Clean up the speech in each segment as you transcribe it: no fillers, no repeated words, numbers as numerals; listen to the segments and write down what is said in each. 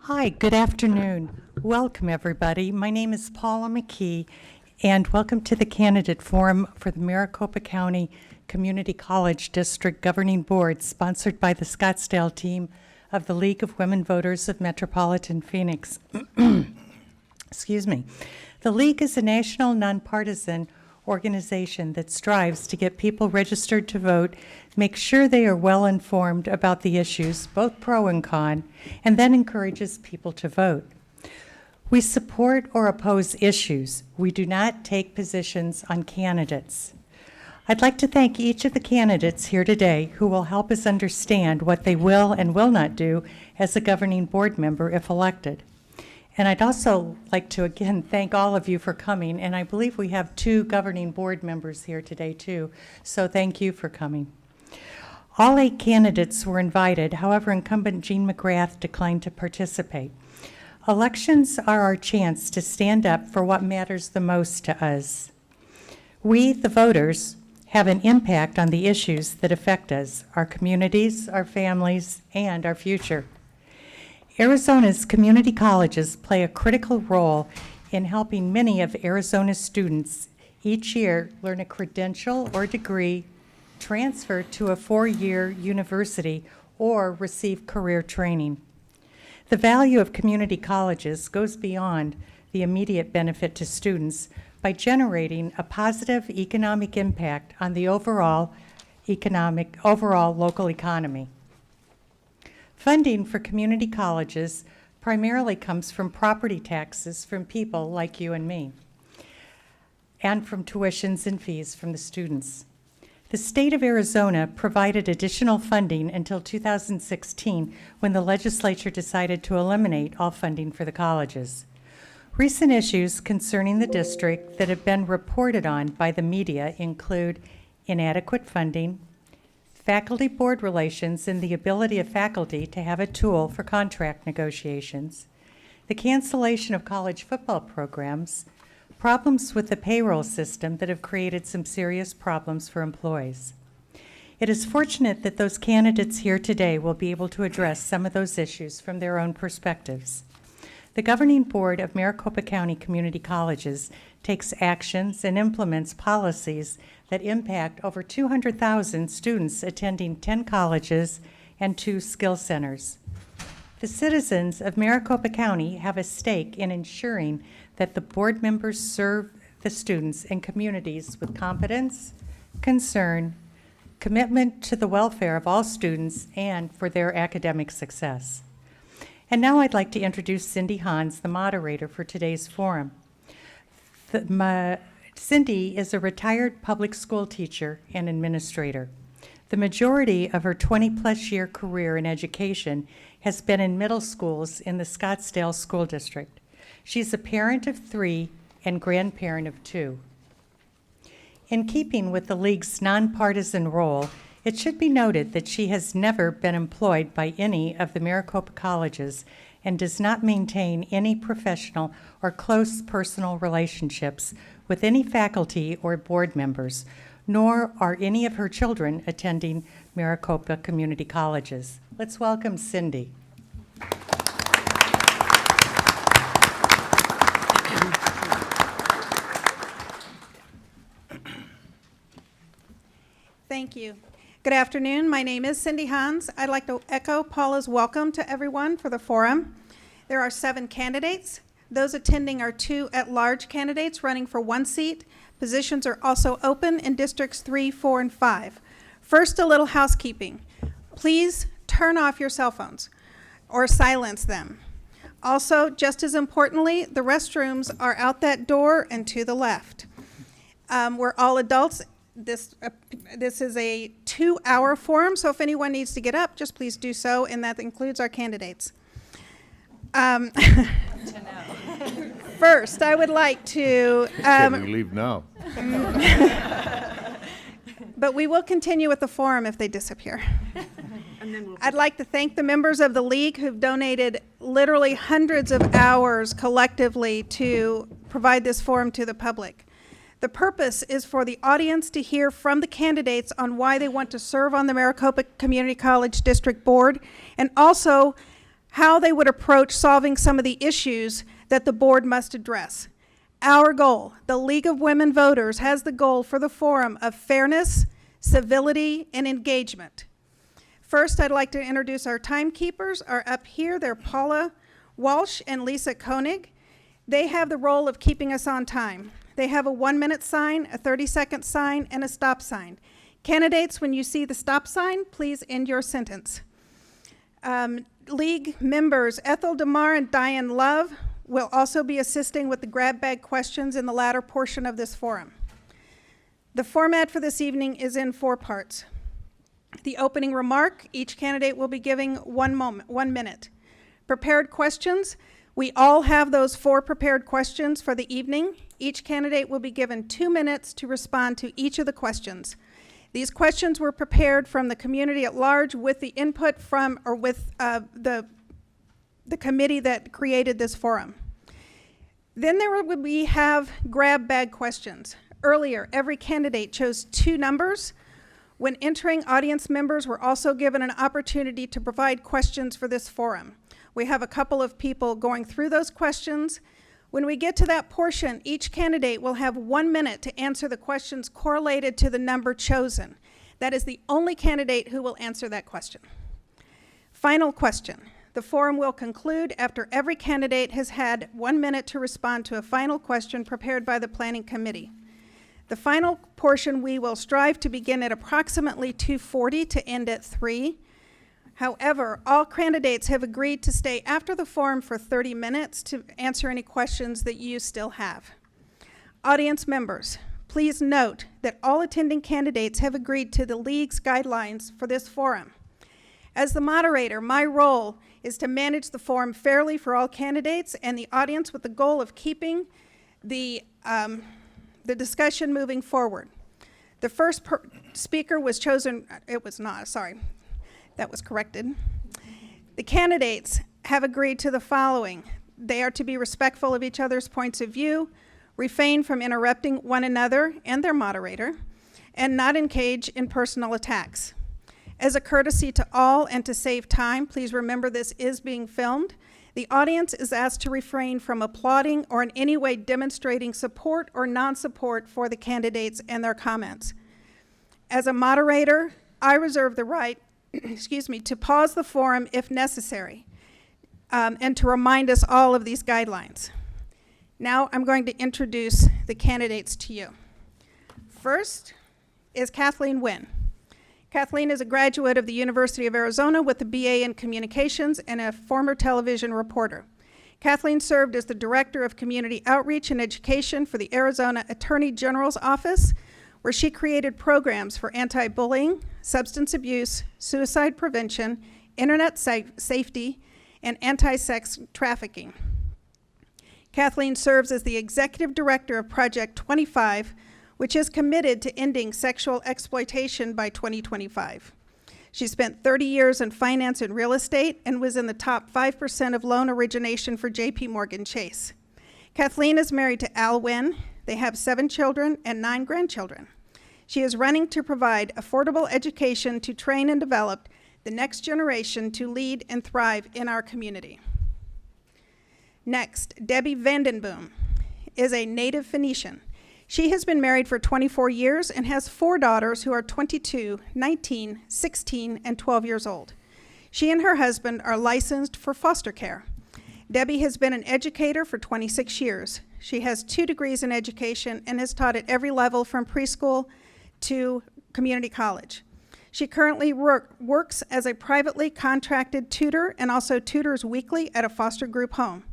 Hi, good afternoon. Welcome, everybody. My name is Paula Mckey, and welcome to the Candidate Forum for the Maricopa County Community College District Governing Board, sponsored by the Scottsdale team of the League of Women Voters of Metropolitan Phoenix. Excuse me. The League is a national nonpartisan organization that strives to get people registered to vote, make sure they are well informed about the issues, both pro and con, and then encourages people to vote. We support or oppose issues. We do not take positions on candidates. I'd like to thank each of the candidates here today who will help us understand what they will and will not do as a governing board member if elected. And I'd also like to again thank all of you for coming, and I believe we have 2 governing board members here today too, so thank you for coming. All 8 candidates were invited, however, incumbent Jean McGrath declined to participate. Elections are our chance to stand up for what matters the most to us. We, the voters, have an impact on the issues that affect us, our communities, our families, and our future. Arizona's community colleges play a critical role in helping many of Arizona's students each year learn a credential or degree, transfer to a 4-year university, or receive career training. The value of community colleges goes beyond the immediate benefit to students by generating a positive economic impact on the overall local economy. Funding for community colleges primarily comes from property taxes from people like you and me, and from tuitions and fees from the students. The state of Arizona provided additional funding until 2016 when the legislature decided to eliminate all funding for the colleges. Recent issues concerning the district that have been reported on by the media include inadequate funding, faculty board relations and the ability of faculty to have a tool for contract negotiations, the cancellation of college football programs, problems with the payroll system that have created some serious problems for employees. It is fortunate that those candidates here today will be able to address some of those issues from their own perspectives. The Governing Board of Maricopa County Community Colleges takes actions and implements policies that impact over 200,000 students attending 10 colleges and 2 skill centers. The citizens of Maricopa County have a stake in ensuring that the board members serve the students and communities with competence, concern, commitment to the welfare of all students, and for their academic success. And now I'd like to introduce Cindy Hans, the moderator for today's forum. Cindy is a retired public school teacher and administrator. The majority of her 20-plus year career in education has been in middle schools in the Scottsdale School District. She's a parent of 3 and grandparent of 2. In keeping with the League's nonpartisan role, it should be noted that she has never been employed by any of the Maricopa colleges and does not maintain any professional or close personal relationships with any faculty or board members, nor are any of her children attending Maricopa community colleges. Let's welcome Cindy. Thank you. Good afternoon. My name is Cindy Hans. I'd like to echo Paula's welcome to everyone for the forum. There are 7 candidates. Those attending are 2 at-large candidates running for 1 seat. Positions are also open in districts 3, 4, and 5. First, a little housekeeping. Please turn off your cell phones or silence them. Also, just as importantly, the restrooms are out that door and to the left. We're all adults. This is a 2-hour forum, so if anyone needs to get up, just please do so, and that includes our candidates. First, I would like to... Can you leave now? But we will continue with the forum if they disappear. I'd like to thank the members of the League who've donated literally hundreds of hours collectively to provide this forum to the public. The purpose is for the audience to hear from the candidates on why they want to serve on the Maricopa Community College District Board, and also how they would approach solving some of the issues that the board must address. Our goal, the League of Women Voters, has the goal for the forum of fairness, civility, and engagement. First, I'd like to introduce our timekeepers. Are up here. They're Paula Walsh and Lisa Koenig. They have the role of keeping us on time. They have a 1-minute sign, a 30-second sign, and a stop sign. Candidates, when you see the stop sign, please end your sentence. League members Ethel DeMar and Diane Love will also be assisting with the grab bag questions in the latter portion of this forum. The format for this evening is in 4 parts. The opening remark, each candidate will be giving 1 minute. Prepared questions, we all have those 4 prepared questions for the evening. Each candidate will be given 2 minutes to respond to each of the questions. These questions were prepared from the community at large with the input from, or with the committee that created this forum. Then we have grab bag questions. Earlier, every candidate chose 2 numbers. When entering, audience members were also given an opportunity to provide questions for this forum. We have a couple of people going through those questions. When we get to that portion, each candidate will have 1 minute to answer the questions correlated to the number chosen. That is the only candidate who will answer that question. Final question. The forum will conclude after every candidate has had 1 minute to respond to a final question prepared by the planning committee. The final portion we will strive to begin at approximately 2:40 to end at 3. However, all candidates have agreed to stay after the forum for 30 minutes to answer any questions that you still have. Audience members, please note that all attending candidates have agreed to the League's guidelines for this forum. As the moderator, my role is to manage the forum fairly for all candidates and the audience with the goal of keeping the discussion moving forward. The first speaker was chosen, it was not, sorry, that was corrected. The candidates have agreed to the following. They are to be respectful of each other's points of view, refrain from interrupting one another and their moderator, and not engage in personal attacks. As a courtesy to all and to save time, please remember this is being filmed. The audience is asked to refrain from applauding or in any way demonstrating support or non-support for the candidates and their comments. As a moderator, I reserve the right, to pause the forum if necessary, and to remind us all of these guidelines. Now I'm going to introduce the candidates to you. First is Kathleen Wynn. Kathleen is a graduate of the University of Arizona with a BA in Communications and a former television reporter. Kathleen served as the Director of Community Outreach and Education for the Arizona Attorney General's Office, where she created programs for anti-bullying, substance abuse, suicide prevention, internet safety, and anti-sex trafficking. Kathleen serves as the Executive Director of Project 25, which is committed to ending sexual exploitation by 2025. She spent 30 years in finance and real estate and was in the top 5% of loan origination for JP Morgan Chase. Kathleen is married to Al Wynn. They have 7 children and 9 grandchildren. She is running to provide affordable education to train and develop the next generation to lead and thrive in our community. Next, Debi Vandenboom is a native Phoenician. She has been married for 24 years and has 4 daughters who are 22, 19, 16, and 12 years old. She and her husband are licensed for foster care. Debi has been an educator for 26 years. She has 2 degrees in education and has taught at every level from preschool to community college. She currently works as a privately contracted tutor and also tutors weekly at a foster group home.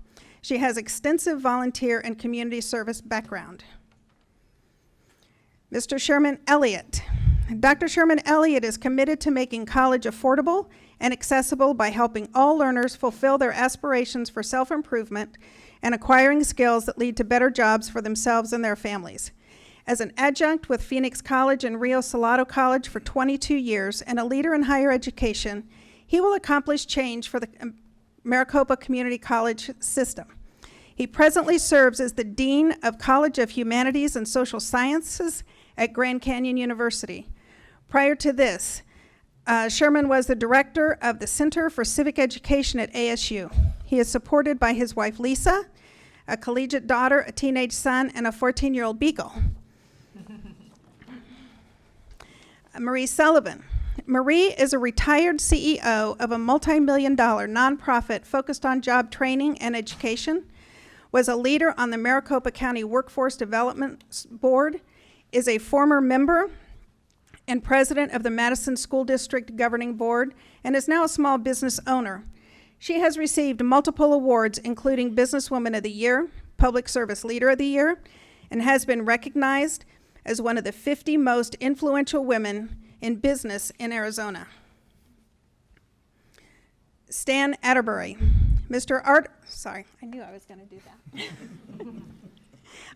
She has extensive volunteer and community service background. Mr. Sherman Elliott. Dr. Sherman Elliott is committed to making college affordable and accessible by helping all learners fulfill their aspirations for self-improvement and acquiring skills that lead to better jobs for themselves and their families. As an adjunct with Phoenix College and Rio Salado College for 22 years and a leader in higher education, he will accomplish change for the Maricopa Community College system. He presently serves as the Dean of College of Humanities and Social Sciences at Grand Canyon University. Prior to this, Sherman was the director of the Center for Civic Education at ASU. He is supported by his wife, Lisa, a collegiate daughter, a teenage son, and a 14-year-old beagle. Marie Sullivan. Marie is a retired CEO of a multi-million-dollar nonprofit focused on job training and education, was a leader on the Maricopa County Workforce Development Board, is a former member and president of the Madison School District Governing Board, and is now a small business owner. She has received multiple awards, including Businesswoman of the Year, Public Service Leader of the Year, and has been recognized as one of the 50 most influential women in business in Arizona. Stan Atterbury. Sorry, I knew I was going to do that.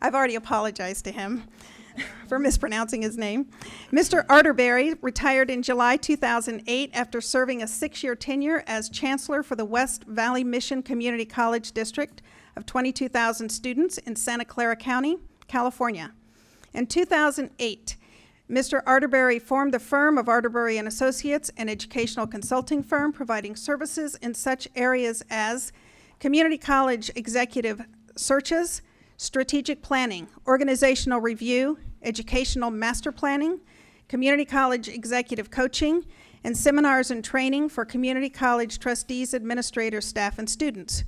I've already apologized to him for mispronouncing his name. Mr. Atterbury retired in July 2008 after serving a 6-year tenure as chancellor for the West Valley Mission Community College District of 22,000 students in Santa Clara County, California. In 2008, Mr. Atterbury formed the firm of Atterbury & Associates, an educational consulting firm providing services in such areas as community college executive searches, strategic planning, organizational review, educational master planning, community college executive coaching, and seminars and training for community college trustees, administrators, staff, and students.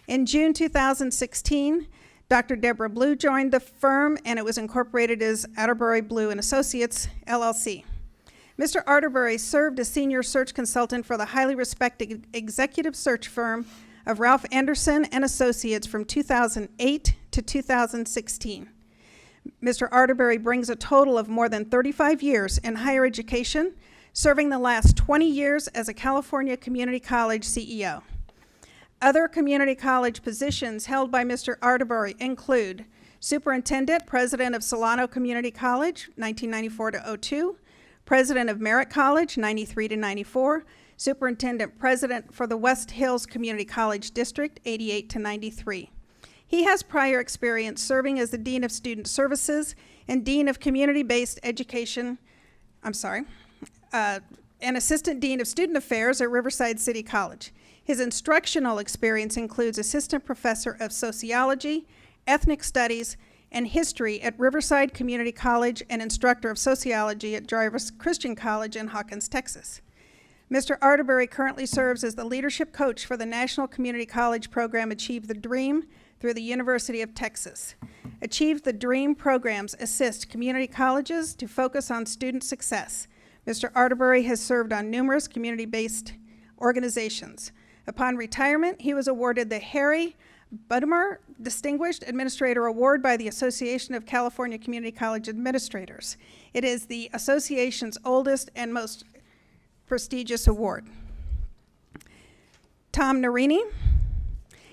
In June 2016, Dr. Deborah Blue joined the firm, and it was incorporated as Atterbury Blue and Associates, LLC. Mr. Atterbury served as senior search consultant for the highly respected executive search firm of Ralph Anderson and Associates from 2008 to 2016. Mr. Atterbury brings a total of more than 35 years in higher education, serving the last 20 years as a California community college CEO. Other community college positions held by Mr. Atterbury include Superintendent, President of Solano Community College, 1994 to 02, President of Merritt College, 93 to 94, Superintendent President for the West Hills Community College District, 88 to 93. He has prior experience serving as the Dean of Student Services and Dean of Community-Based Education, and Assistant Dean of Student Affairs at Riverside City College. His instructional experience includes Assistant Professor of Sociology, Ethnic Studies, and History at Riverside Community College and Instructor of Sociology at Jarvis Christian College in Hawkins, Texas. Mr. Atterbury currently serves as the leadership coach for the National Community College program Achieve the Dream through the University of Texas. Achieve the Dream programs assist community colleges to focus on student success. Mr. Atterbury has served on numerous community-based organizations. Upon retirement, he was awarded the Harry Budmer Distinguished Administrator Award by the Association of California Community College Administrators. It is the association's oldest and most prestigious award. Tom Nerini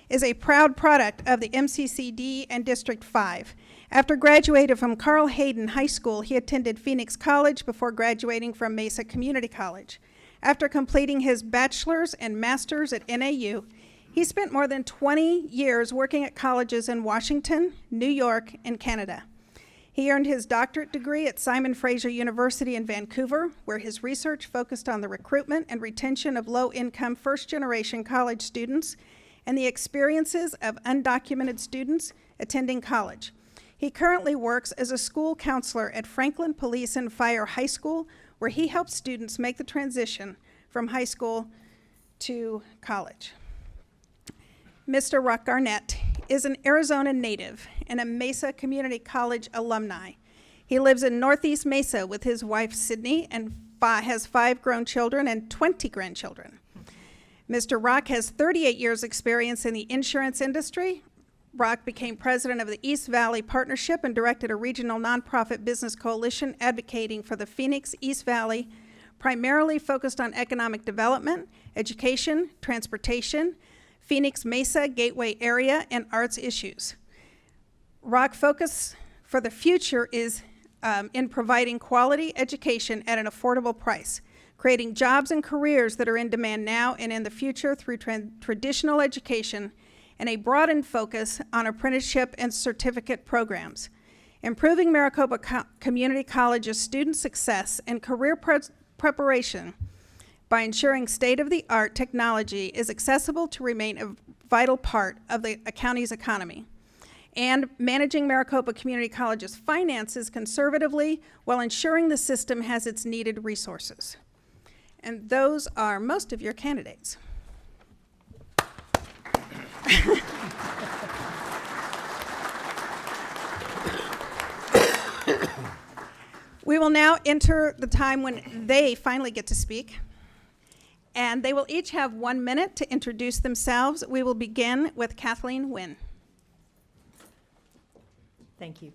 is a proud product of the MCCCD and District 5. After graduating from Carl Hayden High School, he attended Phoenix College before graduating from Mesa Community College. After completing his bachelor's and master's at NAU, he spent more than 20 years working at colleges in Washington, New York, and Canada. He earned his doctorate degree at Simon Fraser University in Vancouver, where his research focused on the recruitment and retention of low-income first-generation college students and the experiences of undocumented students attending college. He currently works as a school counselor at Franklin Police and Fire High School, where he helps students make the transition from high school to college. Mr. Arnett is an Arizona native and a Mesa Community College alumni. He lives in Northeast Mesa with his wife, Sydney, and has 5 grown children and 20 grandchildren. Mr. Rock has 38 years experience in the insurance industry. Rock became president of the East Valley Partnership and directed a regional nonprofit business coalition advocating for the Phoenix East Valley, primarily focused on economic development, education, transportation, Phoenix Mesa Gateway area, and arts issues. Rock focus for the future is in providing quality education at an affordable price, creating jobs and careers that are in demand now and in the future through traditional education, and a broadened focus on apprenticeship and certificate programs. Improving Maricopa Community College's student success and career preparation by ensuring state-of-the-art technology is accessible to remain a vital part of the county's economy, and managing Maricopa Community College's finances conservatively while ensuring the system has its needed resources. And those are most of your candidates. We will now enter the time when they finally get to speak. And they will each have 1 minute to introduce themselves. We will begin with Kathleen Wynn. Thank you.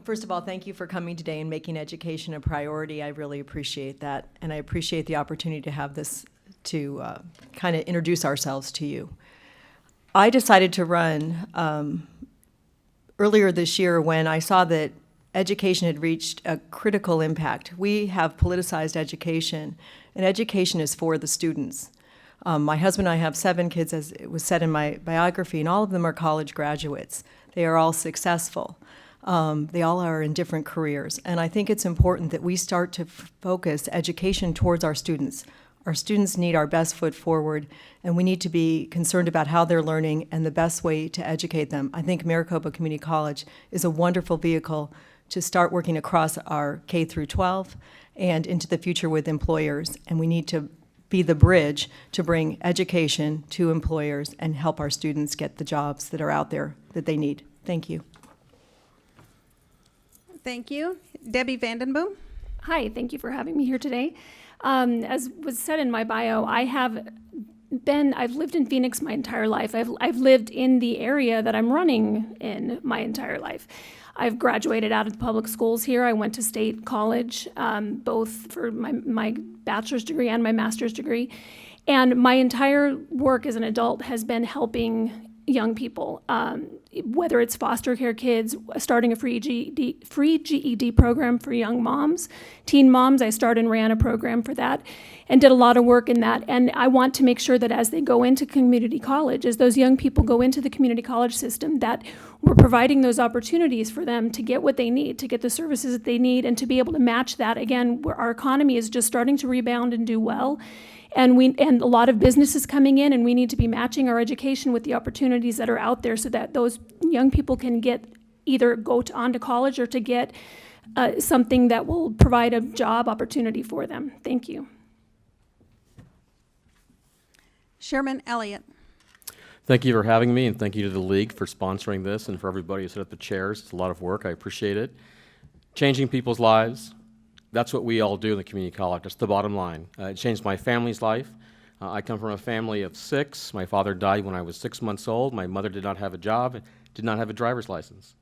First of all, thank you for coming today and making education a priority. I really appreciate that. And I appreciate the opportunity to have this, to kind of introduce ourselves to you. I decided to run earlier this year when I saw that education had reached a critical impact. We have politicized education, and education is for the students. My husband and I have 7 kids, as it was said in my biography, and all of them are college graduates. They are all successful. They all are in different careers. And I think it's important that we start to focus education towards our students. Our students need our best foot forward, and we need to be concerned about how they're learning and the best way to educate them. I think Maricopa Community College is a wonderful vehicle to start working across our K through 12 and into the future with employers. And we need to be the bridge to bring education to employers and help our students get the jobs that are out there that they need. Thank you. Thank you. Debi Vandenboom. Hi, thank you for having me here today. As was said in my bio, I've lived in Phoenix my entire life. I've lived in the area that I'm running in my entire life. I've graduated out of the public schools here. I went to state college, both for my bachelor's degree and my master's degree. And my entire work as an adult has been helping young people, whether it's foster care kids, starting a free GED program for young moms, teen moms. I started and ran a program for that and did a lot of work in that. And I want to make sure that as they go into community college, as those young people go into the community college system, that we're providing those opportunities for them to get what they need, to get the services that they need, and to be able to match that. Again, where our economy is just starting to rebound and do well. And a lot of businesses coming in, and we need to be matching our education with the opportunities that are out there so that those young people can get either on to college or to get something that will provide a job opportunity for them. Thank you. Sherman Elliott. Thank you for having me, and thank you to the league for sponsoring this and for everybody who set up the chairs. It's a lot of work. I appreciate it. Changing people's lives. That's what we all do in the community college. That's the bottom line. It changed my family's life. I come from a family of 6. My father died when I was 6 months old. My mother did not have a job, did not have a driver's license.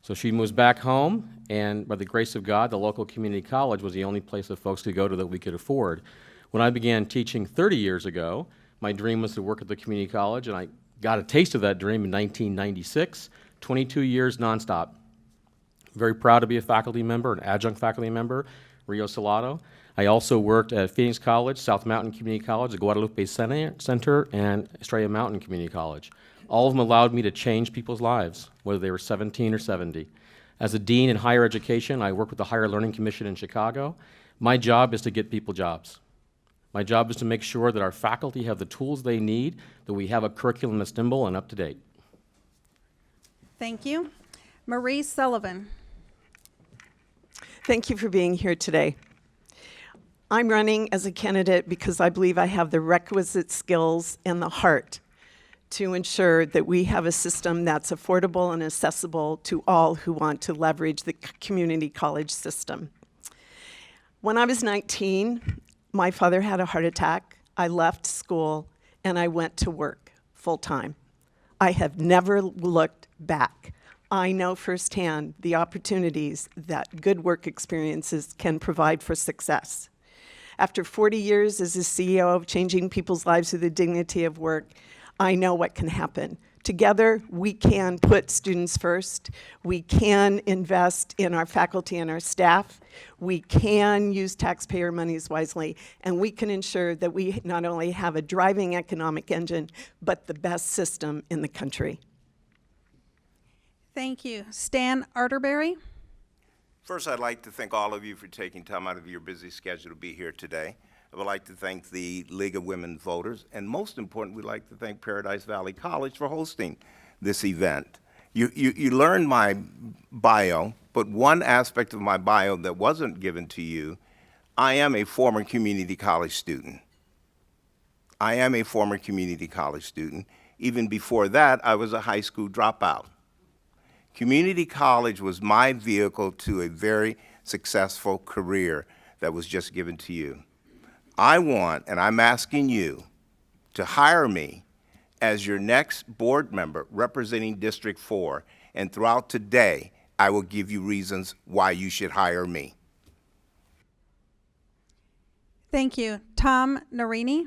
So she moves back home, and by the grace of God, the local community college was the only place that folks could go to that we could afford. When I began teaching 30 years ago, my dream was to work at the community college, and I got a taste of that dream in 1996, 22 years nonstop. Very proud to be a faculty member, an adjunct faculty member, Rio Salado. I also worked at Phoenix College, South Mountain Community College, the Guadalupe Center, and Estrella Mountain Community College. All of them allowed me to change people's lives, whether they were 17 or 70. As a dean in higher education, I work with the Higher Learning Commission in Chicago. My job is to get people jobs. My job is to make sure that our faculty have the tools they need, that we have a curriculum that's nimble and up to date. Thank you. Marie Sullivan. Thank you for being here today. I'm running as a candidate because I believe I have the requisite skills and the heart to ensure that we have a system that's affordable and accessible to all who want to leverage the community college system. When I was 19, my father had a heart attack. I left school and I went to work full-time. I have never looked back. I know firsthand the opportunities that good work experiences can provide for success. After 40 years as a CEO of changing people's lives through the dignity of work, I know what can happen. Together, we can put students first. We can invest in our faculty and our staff. We can use taxpayer monies wisely, and we can ensure that we not only have a driving economic engine, but the best system in the country. Thank you. Stan Arterberry. First, I'd like to thank all of you for taking time out of your busy schedule to be here today. I would like to thank the League of Women Voters, and most importantly, we'd like to thank Paradise Valley College for hosting this event. You learned my bio, but one aspect of my bio that wasn't given to you, I am a former community college student. I am a former community college student. Even before that, I was a high school dropout. Community college was my vehicle to a very successful career that was just given to you. I want, and I'm asking you, to hire me as your next board member representing District 4, and throughout today, I will give you reasons why you should hire me. Thank you. Tom Nerini.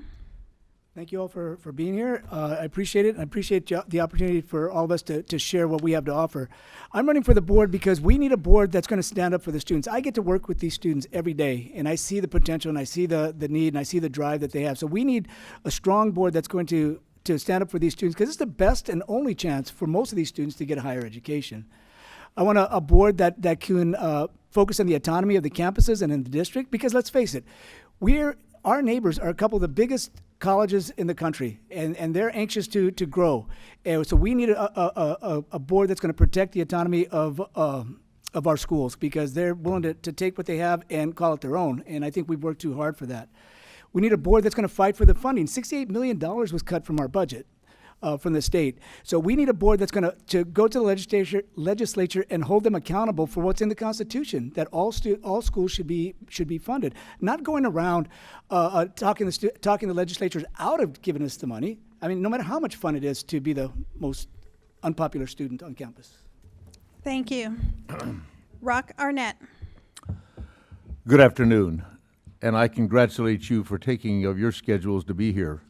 Thank you all for being here. I appreciate it. I appreciate the opportunity for all of us to share what we have to offer. I'm running for the board because we need a board that's going to stand up for the students. I get to work with these students every day, and I see the potential, and I see the need, and I see the drive that they have. So we need a strong board that's going to stand up for these students, because it's the best and only chance for most of these students to get a higher education. I want a board that can focus on the autonomy of the campuses and in the district, because let's face it, our neighbors are a couple of the biggest colleges in the country, and they're anxious to grow. And so we need a board that's going to protect the autonomy of our schools, because they're willing to take what they have and call it their own. And I think we've worked too hard for that. We need a board that's going to fight for the funding. $68 million was cut from our budget. From the state. So we need a board that's going to go to the legislature and hold them accountable for what's in the Constitution, that all schools should be funded. Not going around talking the legislatures out of giving us the money. I mean, no matter how much fun it is to be the most unpopular student on campus. Thank you. Rock Arnett. Good afternoon, and I congratulate you for taking of your schedules to be here.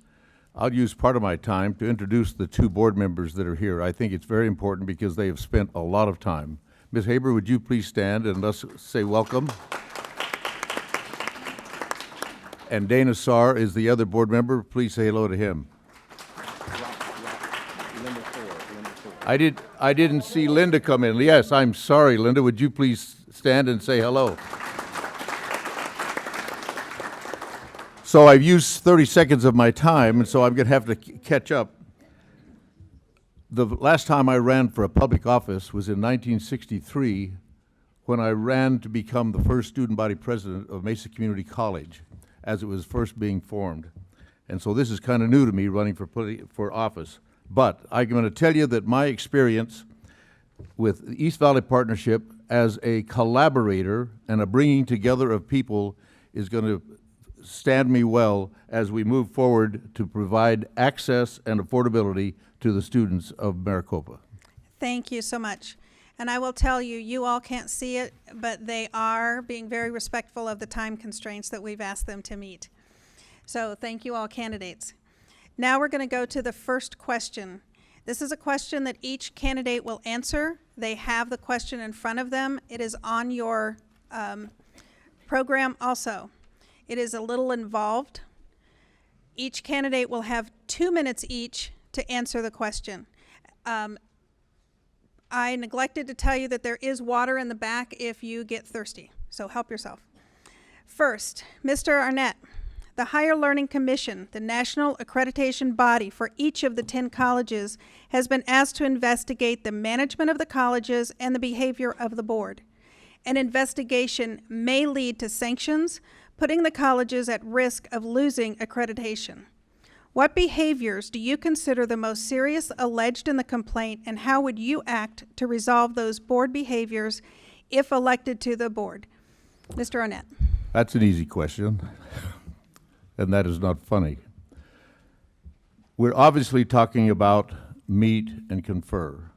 I'll use part of my time to introduce the two board members that are here. I think it's very important because they have spent a lot of time. Ms. Haber, would you please stand and let's say welcome. And Dana Sarr is the other board member. Please say hello to him. I didn't see Linda come in. Yes, I'm sorry, Linda. Would you please stand and say hello? So I've used 30 seconds of my time, and so I'm going to have to catch up. The last time I ran for a public office was in 1963, when I ran to become the first student body president of Mesa Community College, as it was first being formed. And so this is kind of new to me, running for office. But I'm going to tell you that my experience with the East Valley Partnership as a collaborator and a bringing together of people is going to stand me well as we move forward to provide access and affordability to the students of Maricopa. Thank you so much. And I will tell you, you all can't see it, but they are being very respectful of the time constraints that we've asked them to meet. So thank you all candidates. Now we're going to go to the first question. This is a question that each candidate will answer. They have the question in front of them. It is on your program also. It is a little involved. Each candidate will have 2 minutes each to answer the question. I neglected to tell you that there is water in the back if you get thirsty, so help yourself. First, Mr. Arnett, the Higher Learning Commission, the national accreditation body for each of the 10 colleges, has been asked to investigate the management of the colleges and the behavior of the board. An investigation may lead to sanctions, putting the colleges at risk of losing accreditation. What behaviors do you consider the most serious alleged in the complaint, and how would you act to resolve those board behaviors if elected to the board? Mr. Arnett. That's an easy question, and that is not funny. We're obviously talking about meet and confer,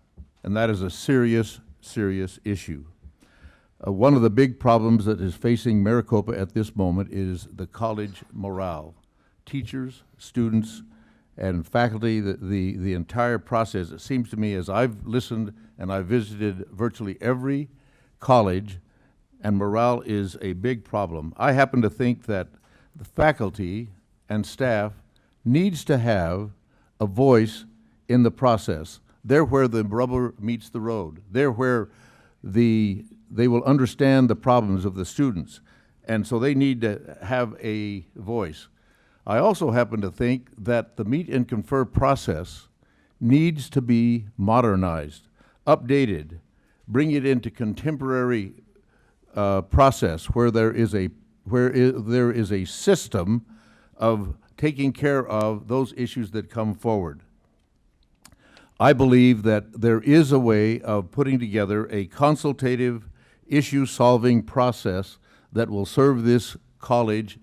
and that is a serious, serious issue. One of the big problems that is facing Maricopa at this moment is the college morale. Teachers, students, and faculty, the entire process. It seems to me, as I've listened and I've visited virtually every college, and morale is a big problem. I happen to think that the faculty and staff needs to have a voice in the process. They're where the rubber meets the road. They're where they will understand the problems of the students. And so they need to have a voice. I also happen to think that the meet and confer process needs to be modernized, updated, bring it into contemporary process where there is a system of taking care of those issues that come forward. I believe that there is a way of putting together a consultative, issue-solving process that will serve this college,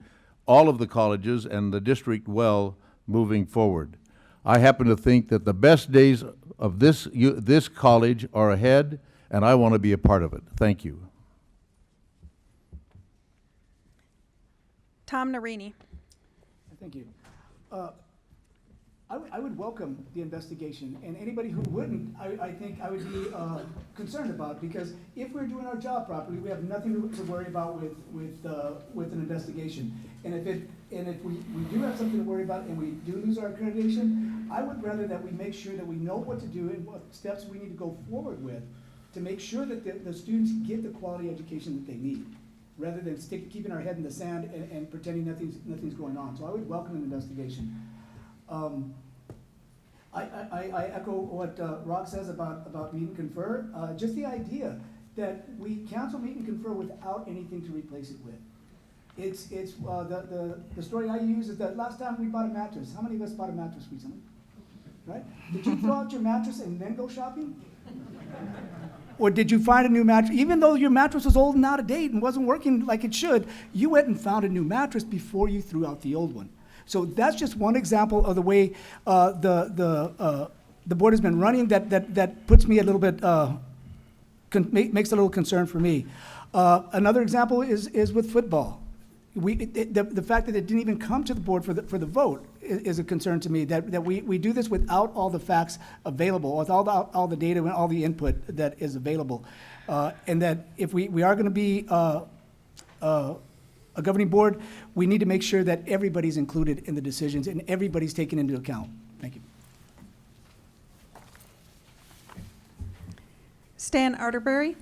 all of the colleges, and the district well moving forward. I happen to think that the best days of this college are ahead, and I want to be a part of it. Thank you. Tom Nerini. Thank you. I would welcome the investigation, and anybody who wouldn't, I think I would be concerned about, because if we're doing our job properly, we have nothing to worry about with an investigation. And if we do have something to worry about and we do lose our accreditation, I would rather that we make sure that we know what to do and what steps we need to go forward with to make sure that the students get the quality education that they need, rather than keeping our head in the sand and pretending nothing's going on. So I would welcome an investigation. I echo what Rob says about meet and confer. Just the idea that we cancel meet and confer without anything to replace it with. It's the story I use is that last time we bought a mattress. How many of us bought a mattress recently? Right? Did you throw out your mattress and then go shopping? Or did you find a new mattress? Even though your mattress was old and out of date and wasn't working like it should, you went and found a new mattress before you threw out the old one. So that's just one example of the way the board has been running that puts me a little bit, makes a little concern for me. Another example is with football. The fact that it didn't even come to the board for the vote is a concern to me, that we do this without all the facts available, with all the data and all the input that is available. And that if we are going to be a governing board, we need to make sure that everybody's included in the decisions and everybody's taken into account. Thank you. Stan Arterbury.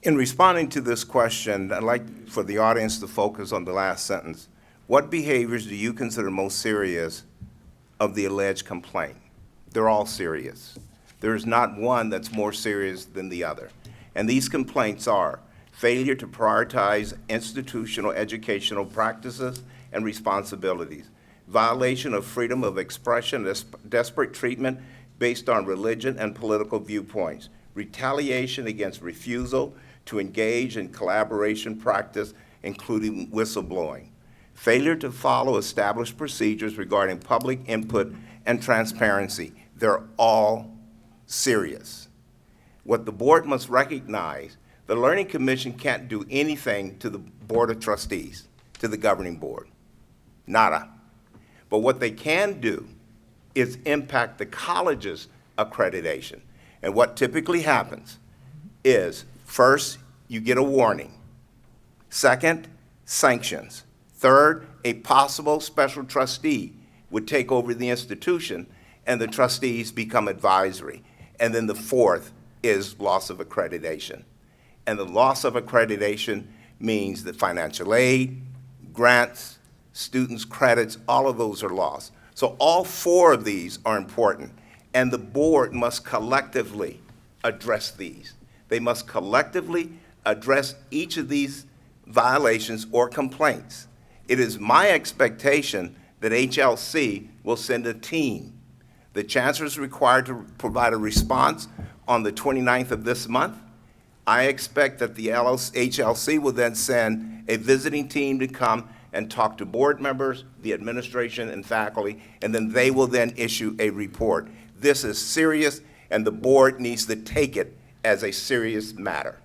In responding to this question, I'd like for the audience to focus on the last sentence. What behaviors do you consider most serious of the alleged complaint? They're all serious. There is not one that's more serious than the other. And these complaints are failure to prioritize institutional educational practices and responsibilities, violation of freedom of expression, desperate treatment based on religion and political viewpoints, retaliation against refusal to engage in collaboration practice, including whistleblowing, failure to follow established procedures regarding public input and transparency. They're all serious. What the board must recognize, the Learning Commission can't do anything to the Board of Trustees, to the governing board, nada. But what they can do is impact the college's accreditation. And what typically happens is, first, you get a warning. Second, sanctions. Third, a possible special trustee would take over the institution and the trustees become advisory. And then the fourth is loss of accreditation. And the loss of accreditation means that financial aid, grants, students' credits, all of those are lost. So all four of these are important, and the board must collectively address these. They must collectively address each of these violations or complaints. It is my expectation that HLC will send a team. The chancellor is required to provide a response on the 29th of this month. I expect that the HLC will then send a visiting team to come and talk to board members, the administration, and faculty, and then they will then issue a report. This is serious, and the board needs to take it as a serious matter.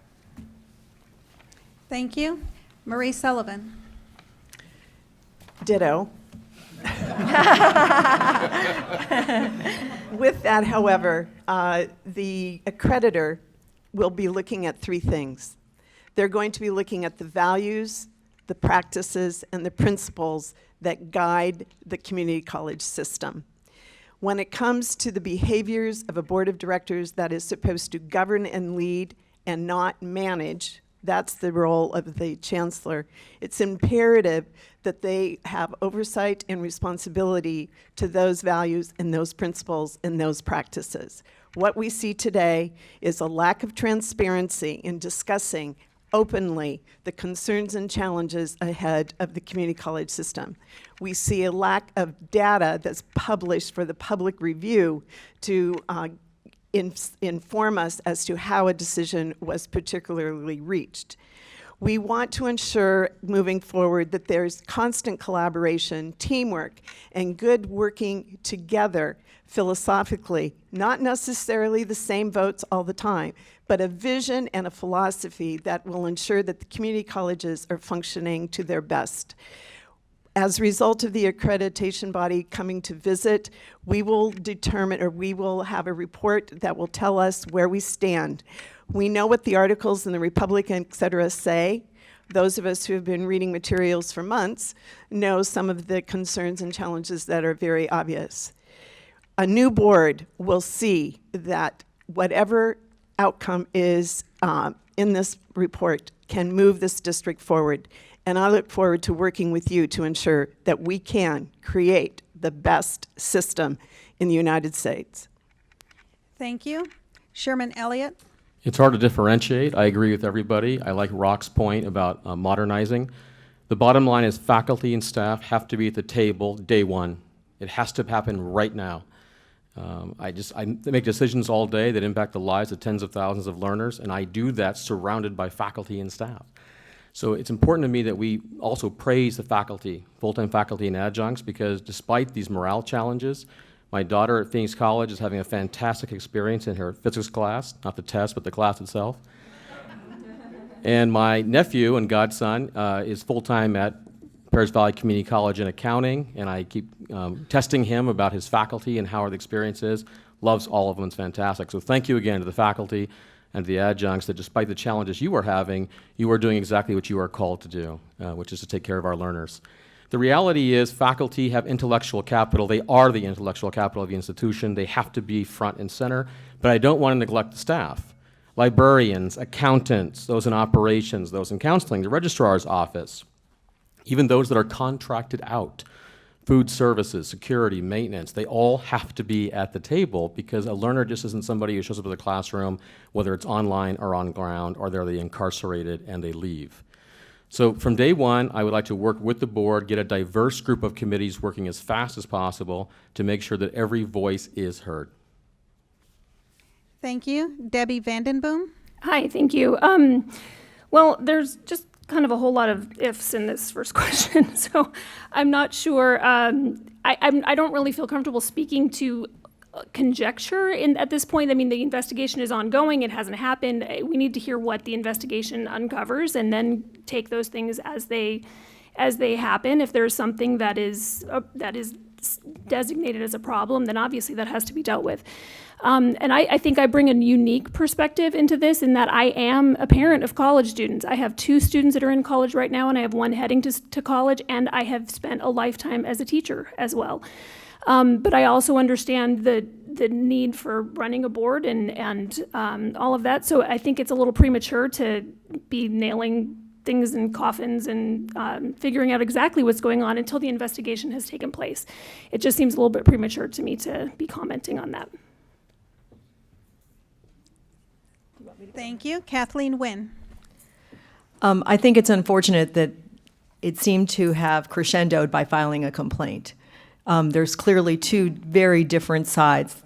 Thank you. Marie Sullivan. Ditto. With that, however, the accreditor will be looking at three things. They're going to be looking at the values, the practices, and the principles that guide the community college system. When it comes to the behaviors of a board of directors that is supposed to govern and lead and not manage That's the role of the chancellor. It's imperative that they have oversight and responsibility to those values and those principles and those practices. What we see today is a lack of transparency in discussing openly the concerns and challenges ahead of the community college system. We see a lack of data that's published for the public review to inform us as to how a decision was particularly reached. We want to ensure moving forward that there's constant collaboration, teamwork, and good working together philosophically, not necessarily the same votes all the time, but a vision and a philosophy that will ensure that the community colleges are functioning to their best. As a result of the accreditation body coming to visit, we will determine, or we will have a report that will tell us where we stand. We know what the articles in the Republic, et cetera, say. Those of us who have been reading materials for months know some of the concerns and challenges that are very obvious. A new board will see that whatever outcome is in this report can move this district forward. And I look forward to working with you to ensure that we can create the best system in the United States. Thank you. Sherman Elliott. It's hard to differentiate. I agree with everybody. I like Rock's point about modernizing. The bottom line is faculty and staff have to be at the table day one. It has to happen right now. I make decisions all day that impact the lives of tens of thousands of learners, and I do that surrounded by faculty and staff. So it's important to me that we also praise the faculty, full-time faculty and adjuncts, because despite these morale challenges, my daughter at Phoenix College is having a fantastic experience in her physics class, not the test, but the class itself. And my nephew and godson is full-time at Paris Valley Community College in accounting, and I keep testing him about his faculty and how the experience is. Loves all of them, it's fantastic. So thank you again to the faculty and the adjuncts that despite the challenges you are having, you are doing exactly what you are called to do, which is to take care of our learners. The reality is faculty have intellectual capital. They are the intellectual capital of the institution. They have to be front and center, but I don't want to neglect the staff. Librarians, accountants, those in operations, those in counseling, the registrar's office, even those that are contracted out, food services, security, maintenance, they all have to be at the table because a learner just isn't somebody who shows up to the classroom, whether it's online or on ground, or they're the incarcerated and they leave. So from day one, I would like to work with the board, get a diverse group of committees working as fast as possible to make sure that every voice is heard. Thank you. Debi Vandenboom. Hi, thank you. Well, there's just kind of a whole lot of ifs in this first question, so I'm not sure. I don't really feel comfortable speaking to conjecture at this point. I mean, the investigation is ongoing. It hasn't happened. We need to hear what the investigation uncovers and then take those things as they happen. If there's something that is designated as a problem, then obviously that has to be dealt with. And I think I bring a unique perspective into this in that I am a parent of college students. I have 2 students that are in college right now, and I have 1 heading to college, and I have spent a lifetime as a teacher as well. But I also understand the need for running a board and all of that. So I think it's a little premature to be nailing things in coffins and figuring out exactly what's going on until the investigation has taken place. It just seems a little bit premature to me to be commenting on that. Thank you. Kathleen Wynn. I think it's unfortunate that it seemed to have crescendoed by filing a complaint. There's clearly 2 very different sides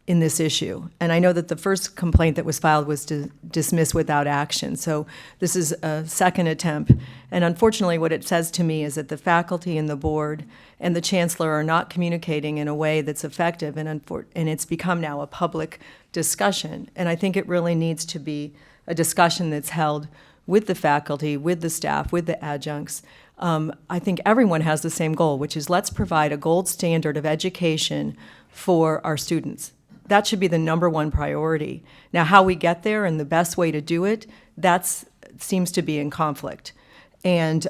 in this issue. And I know that the first complaint that was filed was dismissed without action. So this is a second attempt. And unfortunately, what it says to me is that the faculty and the board and the chancellor are not communicating in a way that's effective, and it's become now a public discussion. And I think it really needs to be a discussion that's held with the faculty, with the staff, with the adjuncts. I think everyone has the same goal, which is let's provide a gold standard of education for our students. That should be the #1 priority. Now, how we get there and the best way to do it, that seems to be in conflict. And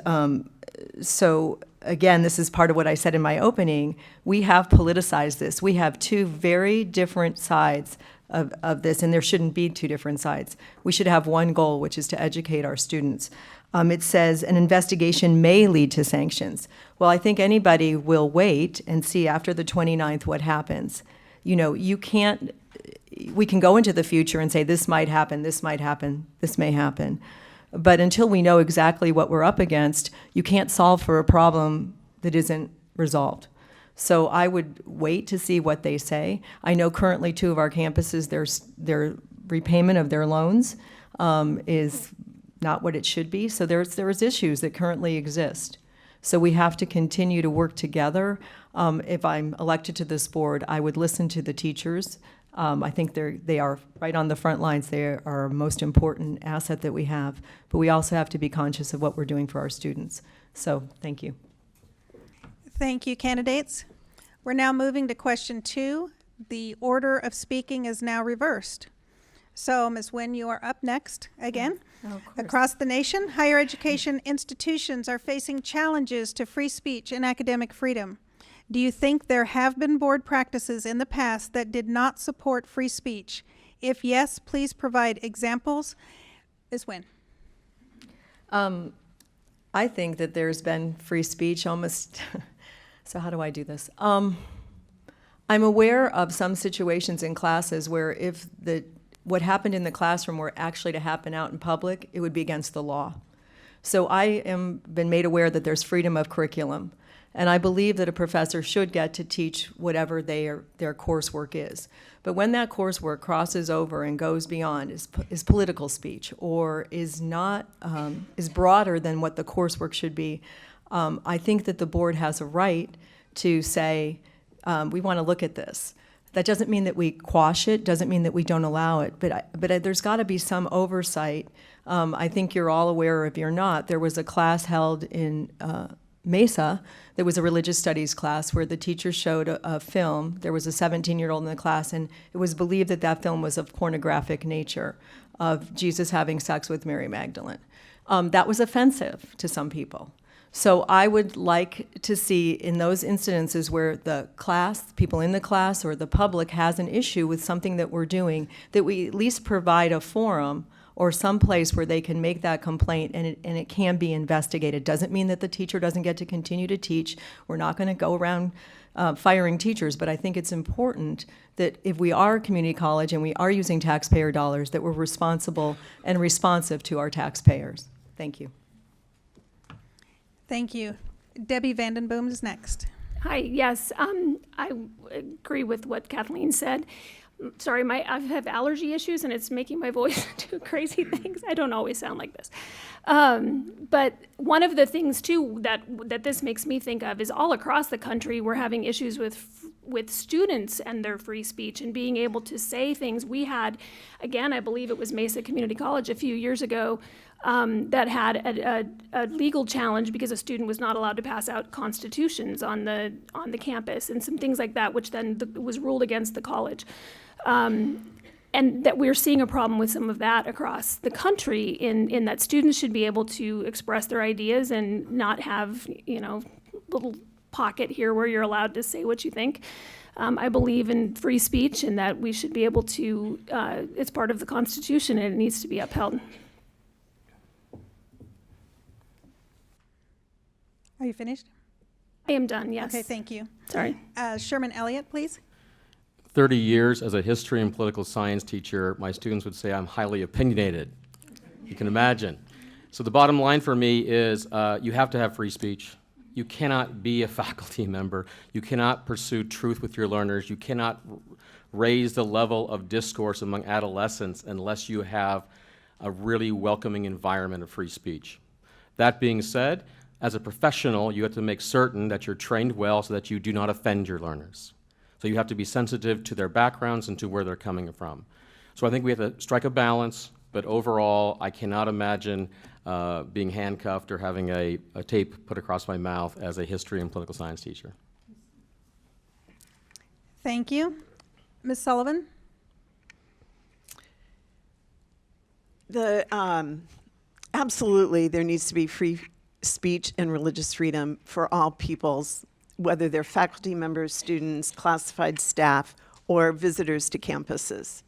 so, again, this is part of what I said in my opening. We have politicized this. We have 2 very different sides of this, and there shouldn't be two different sides. We should have one goal, which is to educate our students. It says an investigation may lead to sanctions. Well, I think anybody will wait and see after the 29th what happens. You know, we can go into the future and say this might happen, this might happen, this may happen. But until we know exactly what we're up against, you can't solve for a problem that isn't resolved. So I would wait to see what they say. I know currently 2 of our campuses, their repayment of their loans is not what it should be. So there's issues that currently exist. So we have to continue to work together. If I'm elected to this board, I would listen to the teachers. I think they are right on the front lines. They are our most important asset that we have. But we also have to be conscious of what we're doing for our students. So thank you. Thank you, candidates. We're now moving to question 2. The order of speaking is now reversed. So, Ms. Nguyen, you are up next again. Oh, of course. Across the nation, higher education institutions are facing challenges to free speech and academic freedom. Do you think there have been board practices in the past that did not support free speech? If yes, please provide examples. Ms. Nguyen. I think that there's been free speech almost, so how do I do this? I'm aware of some situations in classes where if what happened in the classroom were actually to happen out in public, it would be against the law. So I am been made aware that there's freedom of curriculum. And I believe that a professor should get to teach whatever their coursework is. But when that coursework crosses over and goes beyond is political speech or is not is broader than what the coursework should be, I think that the board has a right to say we want to look at this. That doesn't mean that we quash it, doesn't mean that we don't allow it, but there's got to be some oversight. I think you're all aware, if you're not, there was a class held in Mesa. There was a religious studies class where the teacher showed a film. There was a 17-year-old in the class, and it was believed that that film was of pornographic nature, of Jesus having sex with Mary Magdalene. That was offensive to some people. So I would like to see in those incidences where the class, people in the class or the public has an issue with something that we're doing, that we at least provide a forum or some place where they can make that complaint and it can be investigated. Doesn't mean that the teacher doesn't get to continue to teach. We're not going to go around firing teachers, but I think it's important that if we are a community college and we are using taxpayer dollars, that we're responsible and responsive to our taxpayers. Thank you. Thank you. Debi Vandenboom is next. Hi, yes, I agree with what Kathleen said. Sorry, I have allergy issues and it's making my voice do crazy things. I don't always sound like this. But one of the things too that this makes me think of is all across the country we're having issues with students and their free speech and being able to say things. We had, again, I believe it was Mesa Community College a few years ago, that had a legal challenge because a student was not allowed to pass out constitutions on the campus and some things like that, which then was ruled against the college. And that we're seeing a problem with some of that across the country in that students should be able to express their ideas and not have, little pocket here where you're allowed to say what you think. I believe in free speech and that we should be able to, it's part of the Constitution and it needs to be upheld. Are you finished? I am done, yes. Okay, thank you. Sorry. Sherman Elliott, please. 30 years as a history and political science teacher, my students would say I'm highly opinionated. You can imagine. So the bottom line for me is you have to have free speech. You cannot be a faculty member. You cannot pursue truth with your learners. You cannot raise the level of discourse among adolescents unless you have a really welcoming environment of free speech. That being said, as a professional, you have to make certain that you're trained well so that you do not offend your learners. So you have to be sensitive to their backgrounds and to where they're coming from. So I think we have to strike a balance, but overall, I cannot imagine being handcuffed or having a tape put across my mouth as a history and political science teacher. Thank you. Ms. Sullivan? Absolutely, there needs to be free speech and religious freedom for all peoples, whether they're faculty members, students, classified staff, or visitors to campuses.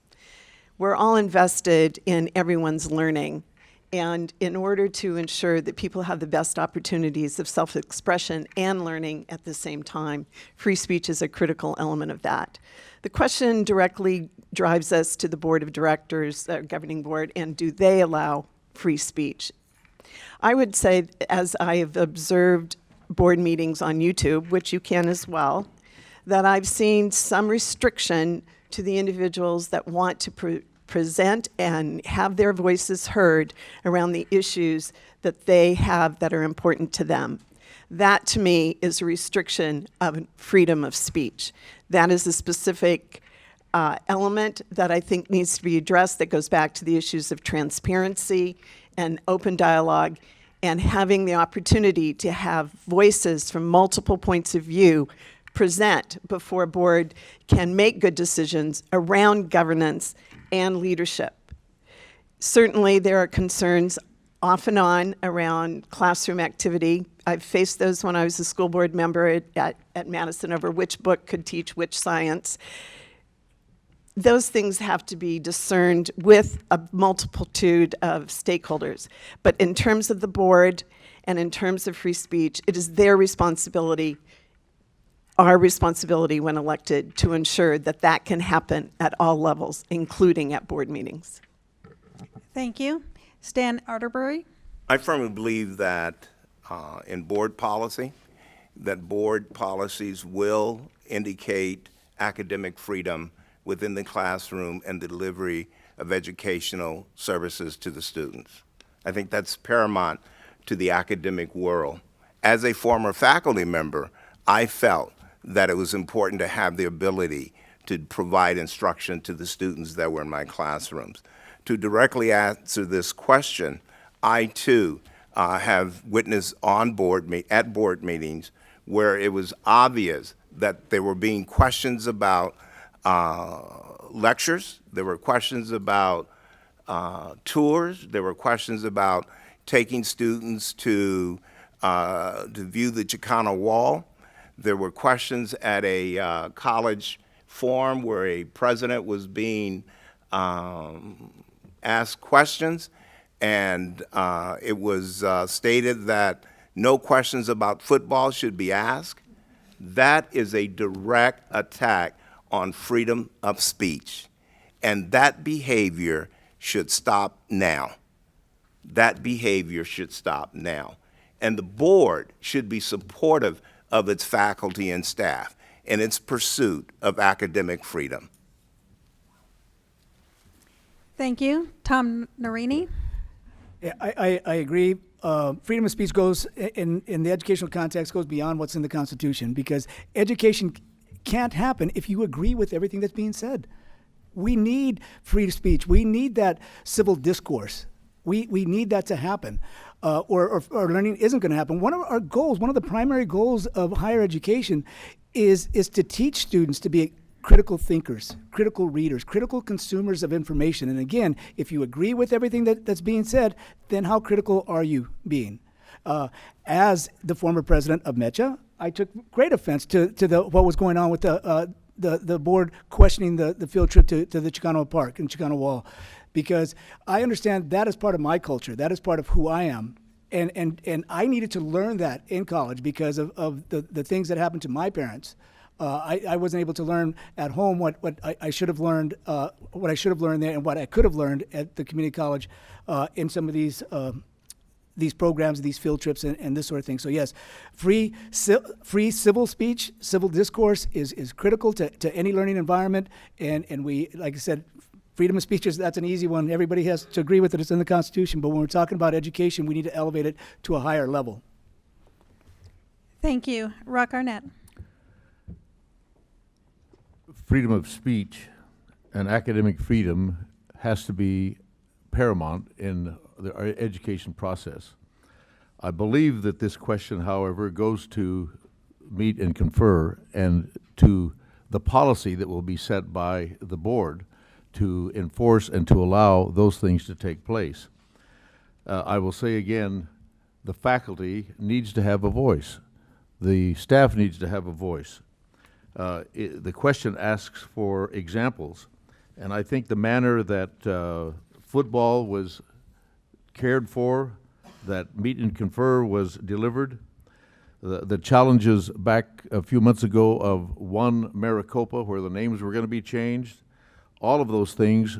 We're all invested in everyone's learning. And in order to ensure that people have the best opportunities of self-expression and learning at the same time, free speech is a critical element of that. The question directly drives us to the board of directors, governing board, and do they allow free speech? I would say, as I have observed board meetings on YouTube, which you can as well, that I've seen some restriction to the individuals that want to present and have their voices heard around the issues that they have that are important to them. That, to me, is a restriction of freedom of speech. That is a specific element that I think needs to be addressed that goes back to the issues of transparency and open dialogue and having the opportunity to have voices from multiple points of view present before a board can make good decisions around governance and leadership. Certainly, there are concerns off and on around classroom activity. I've faced those when I was a school board member at Madison over which book could teach which science. Those things have to be discerned with a multitude of stakeholders. But in terms of the board and in terms of free speech, it is their responsibility, our responsibility when elected, to ensure that that can happen at all levels, including at board meetings. Thank you. Stan Arterbury. I firmly believe that in board policy, that board policies will indicate academic freedom within the classroom and the delivery of educational services to the students. I think that's paramount to the academic world. As a former faculty member, I felt that it was important to have the ability to provide instruction to the students that were in my classrooms. To directly answer this question, I too have witnessed at board meetings where it was obvious that there were being questions about lectures, there were questions about tours, there were questions about taking students to view the Chicano Wall. There were questions at a college forum where a president was being asked questions, and it was stated that no questions about football should be asked. That is a direct attack on freedom of speech, and that behavior should stop now. That behavior should stop now. And the board should be supportive of its faculty and staff in its pursuit of academic freedom. Thank you. Tom Nerini. Yeah, I agree. Freedom of speech goes, in the educational context, goes beyond what's in the Constitution, because education can't happen if you agree with everything that's being said. We need free speech. We need that civil discourse. We need that to happen, or learning isn't going to happen. One of our goals, one of the primary goals of higher education is to teach students to be critical thinkers, critical readers, critical consumers of information. And again, if you agree with everything that's being said, then how critical are you being? As the former president of MECHA, I took great offense to what was going on with the board questioning the field trip to the Chicano Park and Chicano Wall, because I understand that is part of my culture. That is part of who I am. And I needed to learn that in college because of the things that happened to my parents. I wasn't able to learn at home what I should have learned, what I should have learned there, and what I could have learned at the community college in some of these programs, these field trips, and this sort of thing. So yes, free civil speech, civil discourse is critical to any learning environment. And we, like I said, freedom of speech that's an easy one. Everybody has to agree with it. It's in the Constitution. But when we're talking about education, we need to elevate it to a higher level. Thank you. Rock Arnett. Freedom of speech and academic freedom has to be paramount in our education process. I believe that this question, however, goes to meet and confer and to the policy that will be set by the board to enforce and to allow those things to take place. I will say again, the faculty needs to have a voice. The staff needs to have a voice. The question asks for examples, And I think the manner that football was cared for, that Meet and Confer was delivered, the challenges back a few months ago of One Maricopa, where the names were going to be changed, all of those things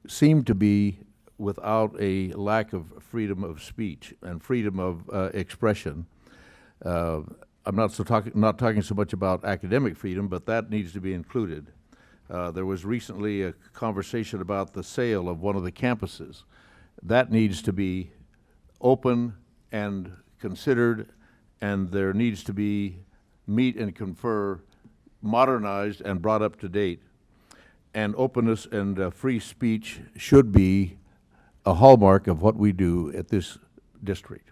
seem to be without a lack of freedom of speech and freedom of expression. I'm not talking so much about academic freedom, but that needs to be included. There was recently a conversation about the sale of one of the campuses. That needs to be open and considered, and there needs to be Meet and Confer modernized and brought up to date. And openness and free speech should be a hallmark of what we do at this district.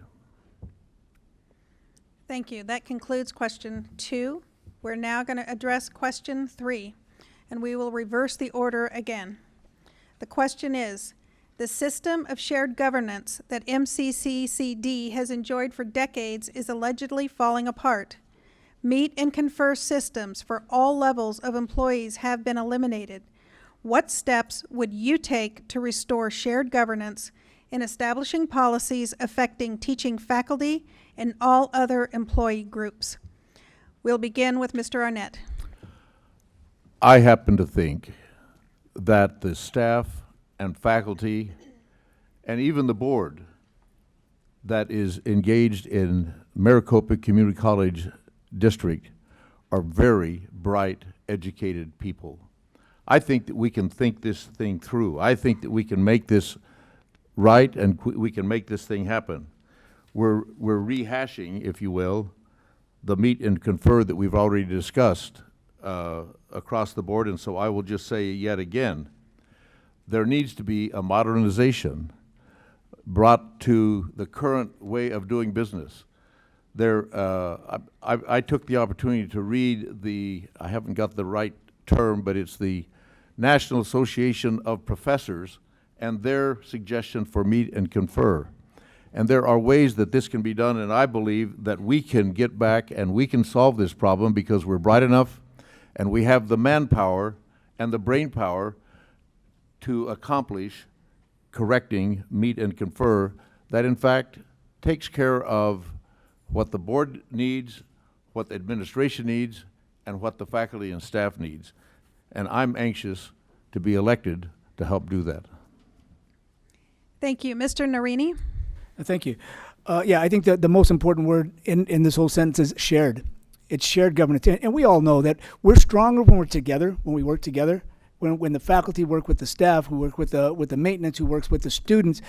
Thank you. That concludes question 2. We're now going to address question 3, and we will reverse the order again. The question is, the system of shared governance that MCCCD has enjoyed for decades is allegedly falling apart. Meet and Confer systems for all levels of employees have been eliminated. What steps would you take to restore shared governance in establishing policies affecting teaching faculty and all other employee groups? We'll begin with Mr. Arnett. I happen to think that the staff and faculty and even the board that is engaged in Maricopa Community College District are very bright, educated people. I think that we can think this thing through. I think that we can make this right and we can make this thing happen. We're rehashing, if you will, the Meet and Confer that we've already discussed across the board, and so I will just say yet again, there needs to be a modernization brought to the current way of doing business. I took the opportunity to read I haven't got the right term, but it's the National Association of Professors and their suggestion for Meet and Confer. And there are ways that this can be done, and I believe that we can get back and we can solve this problem because we're bright enough and we have the manpower and the brain power to accomplish correcting Meet and Confer that in fact takes care of what the board needs, what the administration needs, and what the faculty and staff needs. And I'm anxious to be elected to help do that. Thank you. Mr. Nerini? Thank you. Yeah, I think that the most important word in this whole sentence is shared. It's shared governance. And we all know that we're stronger when we're together, when we work together. When the faculty work with the staff, who work with the maintenance, who works with the students.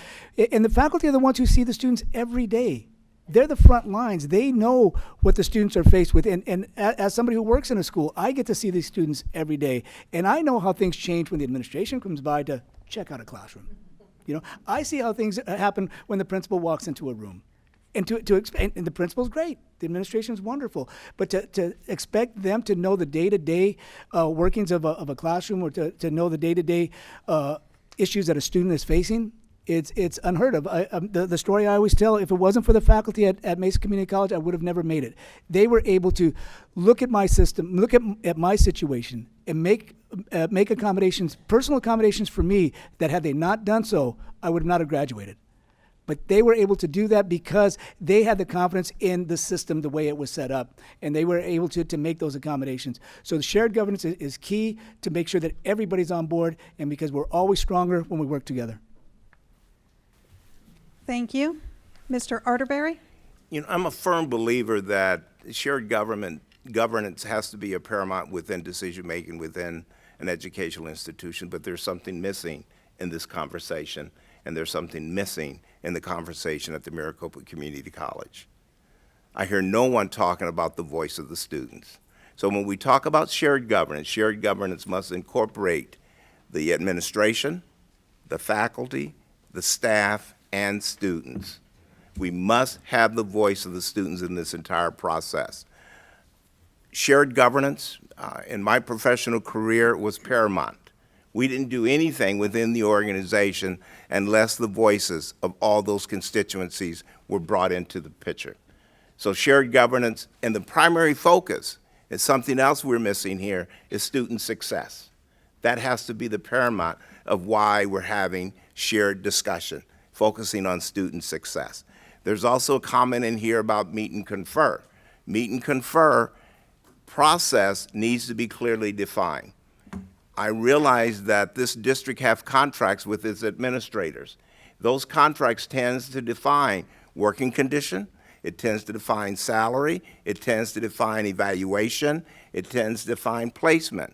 And the faculty are the ones who see the students every day. They're the front lines. They know what the students are faced with. And as somebody who works in a school, I get to see these students every day. And I know how things change when the administration comes by to check out a classroom. You know, I see how things happen when the principal walks into a room. And and the principal's great. The administration's wonderful. But to expect them to know the day-to-day workings of a classroom or to know the day-to-day issues that a student is facing, it's unheard of. The story I always tell, if it wasn't for the faculty at Mesa Community College, I would have never made it. They were able to look at my system, look at my situation, and make accommodations, personal accommodations for me that had they not done so, I would not have graduated. But they were able to do that because they had the confidence in the system, the way it was set up, and they were able to make those accommodations. So the shared governance is key to make sure that everybody's on board, and because we're always stronger when we work together. Thank you. Mr. Arterberry? You know, I'm a firm believer that shared governance has to be a paramount within decision-making within an educational institution, but there's something missing in this conversation, and there's something missing in the conversation at the Maricopa Community College. I hear no one talking about the voice of the students. So when we talk about shared governance must incorporate the administration, the faculty, the staff, and students. We must have the voice of the students in this entire process. Shared governance in my professional career was paramount. We didn't do anything within the organization unless the voices of all those constituencies were brought into the picture. So shared governance, and the primary focus is something else we're missing here, is student success. That has to be the paramount of why we're having shared discussion, focusing on student success. There's also a comment in here about meet and confer. Meet and confer process needs to be clearly defined. I realize that this district has contracts with its administrators. Those contracts tends to define working condition, it tends to define salary, it tends to define evaluation, it tends to define placement.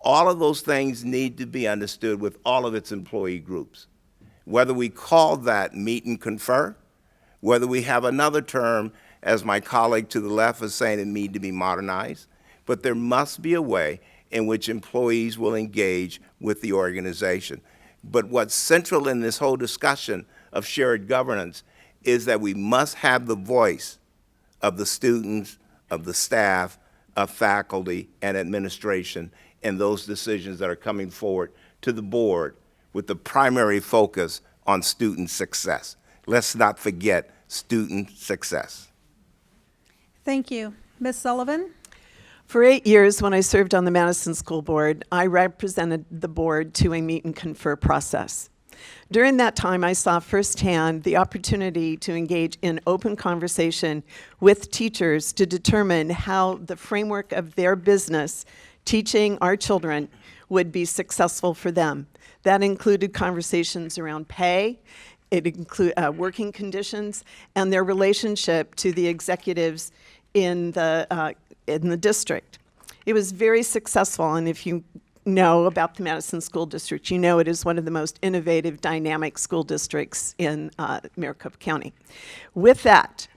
All of those things need to be understood with all of its employee groups. Whether we call that meet and confer, whether we have another term, as my colleague to the left is saying, it need to be modernized, but there must be a way in which employees will engage with the organization. But what's central in this whole discussion of shared governance is that we must have the voice of the students, of the staff, of faculty and administration in those decisions that are coming forward to the board with the primary focus on student success. Let's not forget student success. Thank you. Ms. Sullivan? For 8 years, when I served on the Madison School Board, I represented the board to a meet and confer process. During that time, I saw firsthand the opportunity to engage in open conversation with teachers to determine how the framework of their business, teaching our children, would be successful for them. That included conversations around pay, it included working conditions, and their relationship to the executives in the district. It was very successful, and if you know about the Madison School District, you know it is one of the most innovative, dynamic school districts in Maricopa County. With that,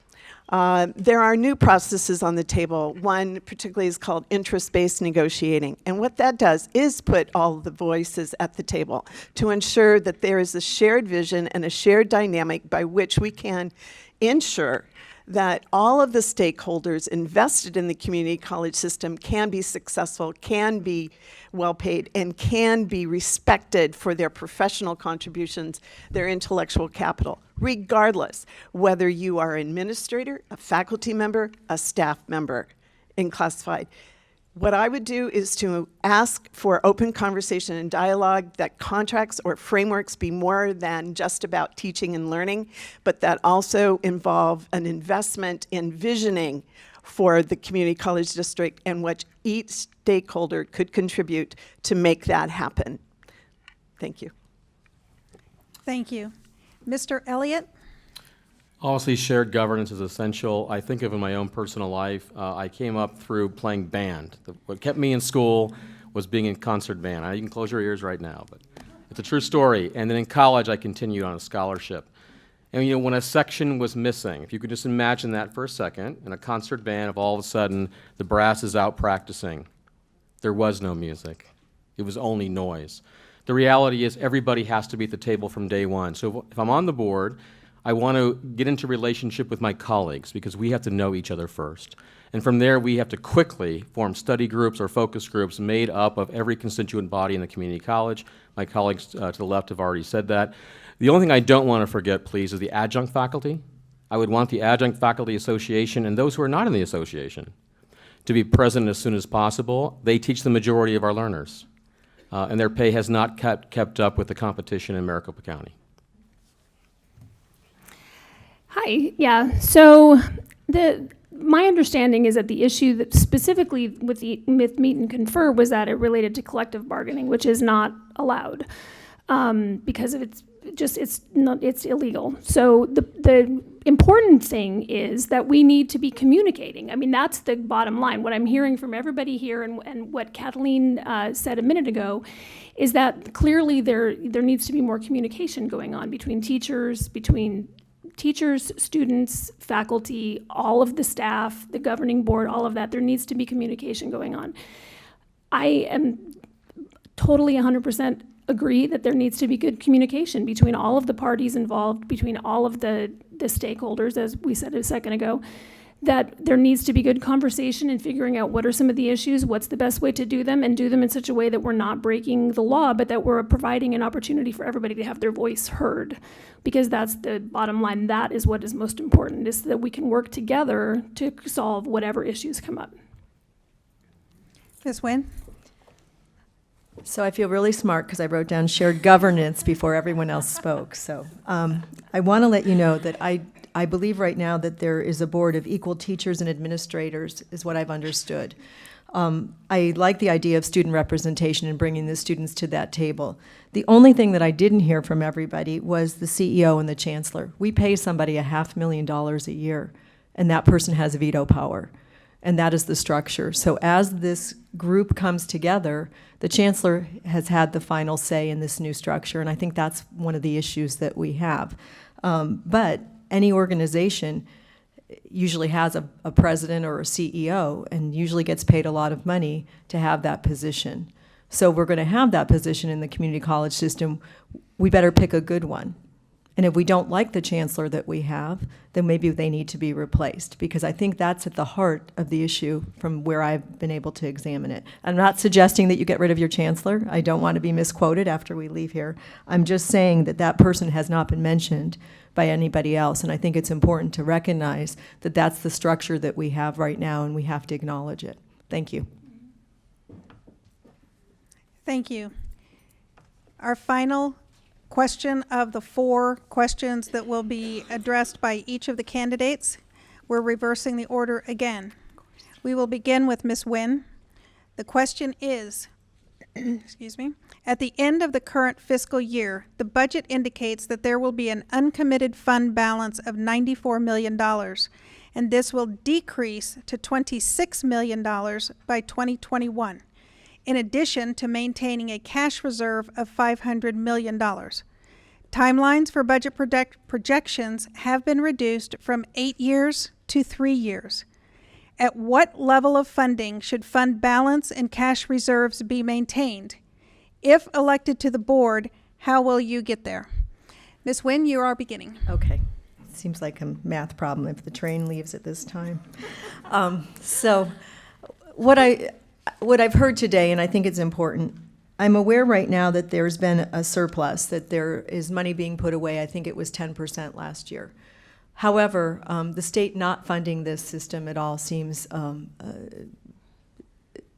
there are new processes on the table. One particularly is called interest-based negotiating. And what that does is put all the voices at the table to ensure that there is a shared vision and a shared dynamic by which we can ensure that all of the stakeholders invested in the community college system can be successful, can be well paid, and can be respected for their professional contributions, their intellectual capital, regardless whether you are an administrator, a faculty member, a staff member in classified. What I would do is to ask for open conversation and dialogue, that contracts or frameworks be more than just about teaching and learning, but that also involve an investment in visioning for the community college district and what each stakeholder could contribute to make that happen. Thank you. Thank you. Mr. Elliott? Obviously, shared governance is essential. I think of in my own personal life, I came up through playing band. What kept me in school was being in concert band. You can close your ears right now, but it's a true story. And then in college, I continued on a scholarship. And you know, when a section was missing, if you could just imagine that for a second, in a concert band, if all of a sudden the brass is out practicing, there was no music. It was only noise. The reality is everybody has to be at the table from day one. So if I'm on the board, I want to get into relationship with my colleagues because we have to know each other first. And from there, we have to quickly form study groups or focus groups made up of every constituent body in the community college. My colleagues to the left have already said that. The only thing I don't want to forget, please, is the adjunct faculty. I would want the Adjunct Faculty Association and those who are not in the association to be present as soon as possible. They teach the majority of our learners, and their pay has not kept up with the competition in Maricopa County. Hi, yeah. So my understanding is that the issue that specifically with meet and confer was that it related to collective bargaining, which is not allowed because of it's illegal. So the important thing is that we need to be communicating. I mean, that's the bottom line. What I'm hearing from everybody here and what Kathleen said a minute ago is that clearly there needs to be more communication going on between teachers, students, faculty, all of the staff, the governing board, all of that. There needs to be communication going on. I am totally 100% agree that there needs to be good communication between all of the parties involved, between all of the stakeholders, as we said a second ago, that there needs to be good conversation in figuring out what are some of the issues, what's the best way to do them, and do them in such a way that we're not breaking the law, but that we're providing an opportunity for everybody to have their voice heard. Because that's the bottom line. That is what is most important, is that we can work together to solve whatever issues come up. Ms. Nguyen? So I feel really smart because I wrote down shared governance before everyone else spoke. So I want to let you know that I believe right now that there is a board of equal teachers and administrators, is what I've understood. I like the idea of student representation and bringing the students to that table. The only thing that I didn't hear from everybody was the CEO and the chancellor. We pay somebody $500,000 a year, and that person has veto power, and that is the structure. So as this group comes together, the chancellor has had the final say in this new structure, and I think that's one of the issues that we have. But any organization usually has a president or a CEO and usually gets paid a lot of money to have that position. So we're going to have that position in the community college system. We better pick a good one. And if we don't like the chancellor that we have, then maybe they need to be replaced, because I think that's at the heart of the issue from where I've been able to examine it. I'm not suggesting that you get rid of your chancellor. I don't want to be misquoted after we leave here. I'm just saying that that person has not been mentioned by anybody else, and I think it's important to recognize that that's the structure that we have right now, and we have to acknowledge it. Thank you. Thank you. Our final question of the 4 questions that will be addressed by each of the candidates. We're reversing the order again. We will begin with Ms. Nguyen. The question is, excuse me, at the end of the current fiscal year, the budget indicates that there will be an uncommitted fund balance of $94 million, and this will decrease to $26 million by 2021. In addition to maintaining a cash reserve of $500 million. Timelines for budget projections have been reduced from 8 years to 3 years. At what level of funding should fund balance and cash reserves be maintained? If elected to the board, how will you get there? Ms. Nguyen, you are beginning. Okay. Seems like a math problem if the train leaves at this time. So what I've heard today, and I think it's important, I'm aware right now that there's been a surplus, that there is money being put away. I think it was 10% last year. However, the state not funding this system at all seems,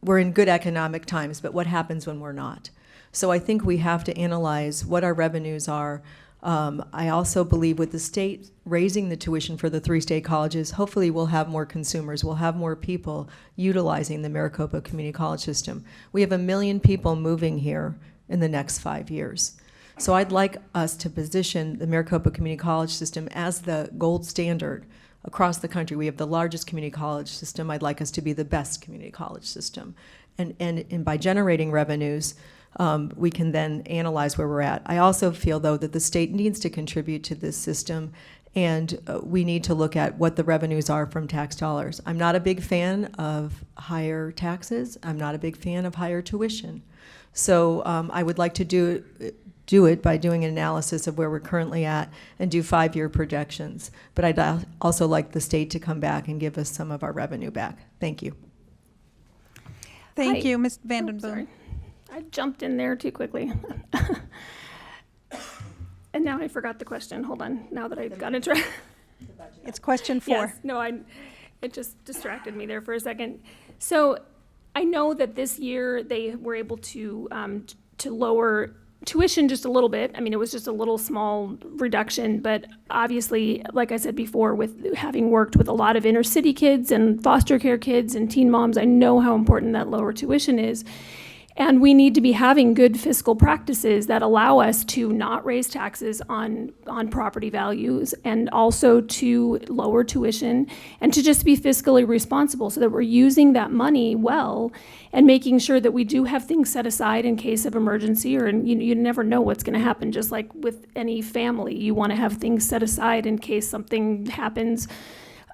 we're in good economic times, but what happens when we're not? So I think we have to analyze what our revenues are. I also believe with the state raising the tuition for the 3 state colleges, hopefully we'll have more consumers, we'll have more people utilizing the Maricopa Community College system. We have 1 million people moving here in the next 5 years. So I'd like us to position the Maricopa Community College system as the gold standard across the country. We have the largest community college system. I'd like us to be the best community college system. And by generating revenues, we can then analyze where we're at. I also feel, though, that the state needs to contribute to this system, and we need to look at what the revenues are from tax dollars. I'm not a big fan of higher taxes. I'm not a big fan of higher tuition. So I would like to do it by doing an analysis of where we're currently at and do 5-year projections. But I'd also like the state to come back and give us some of our revenue back. Thank you. Thank Hi. you, Ms. Oh, Vandenboom. sorry. I jumped in there too quickly. And now I forgot the question. Hold on, now that I've got it right. It's question 4. Yes, no, it just distracted me there for a second. So I know that this year they were able to lower tuition just a little bit. I mean, it was just a little small reduction, but obviously, like I said before, with having worked with a lot of inner city kids and foster care kids and teen moms, I know how important that lower tuition is. And we need to be having good fiscal practices that allow us to not raise taxes on property values, and also to lower tuition, and to just be fiscally responsible so that we're using that money well and making sure that we do have things set aside in case of emergency, or you never know what's going to happen. Just like with any family, you want to have things set aside in case something happens.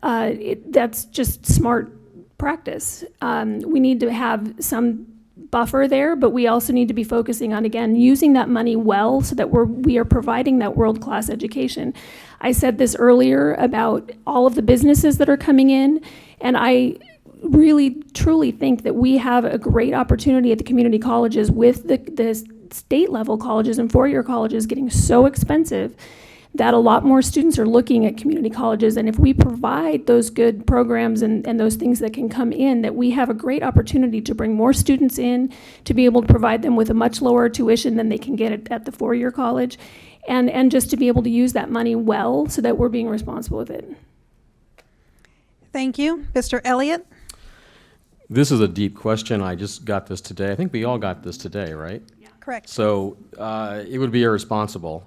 That's just smart practice. We need to have some buffer there, but we also need to be focusing on, again, using that money well so that we are providing that world-class education. I said this earlier about all of the businesses that are coming in, and I really, truly think that we have a great opportunity at the community colleges with the state-level colleges and four-year colleges getting so expensive that a lot more students are looking at community colleges. And if we provide those good programs and those things that can come in, that we have a great opportunity to bring more students in, to be able to provide them with a much lower tuition than they can get at the four-year college, and just to be able to use that money well so that we're being responsible with it. Thank you. Mr. Elliott? This is a deep question. I just got this today. I think we all got this today, right? Correct. So it would be irresponsible,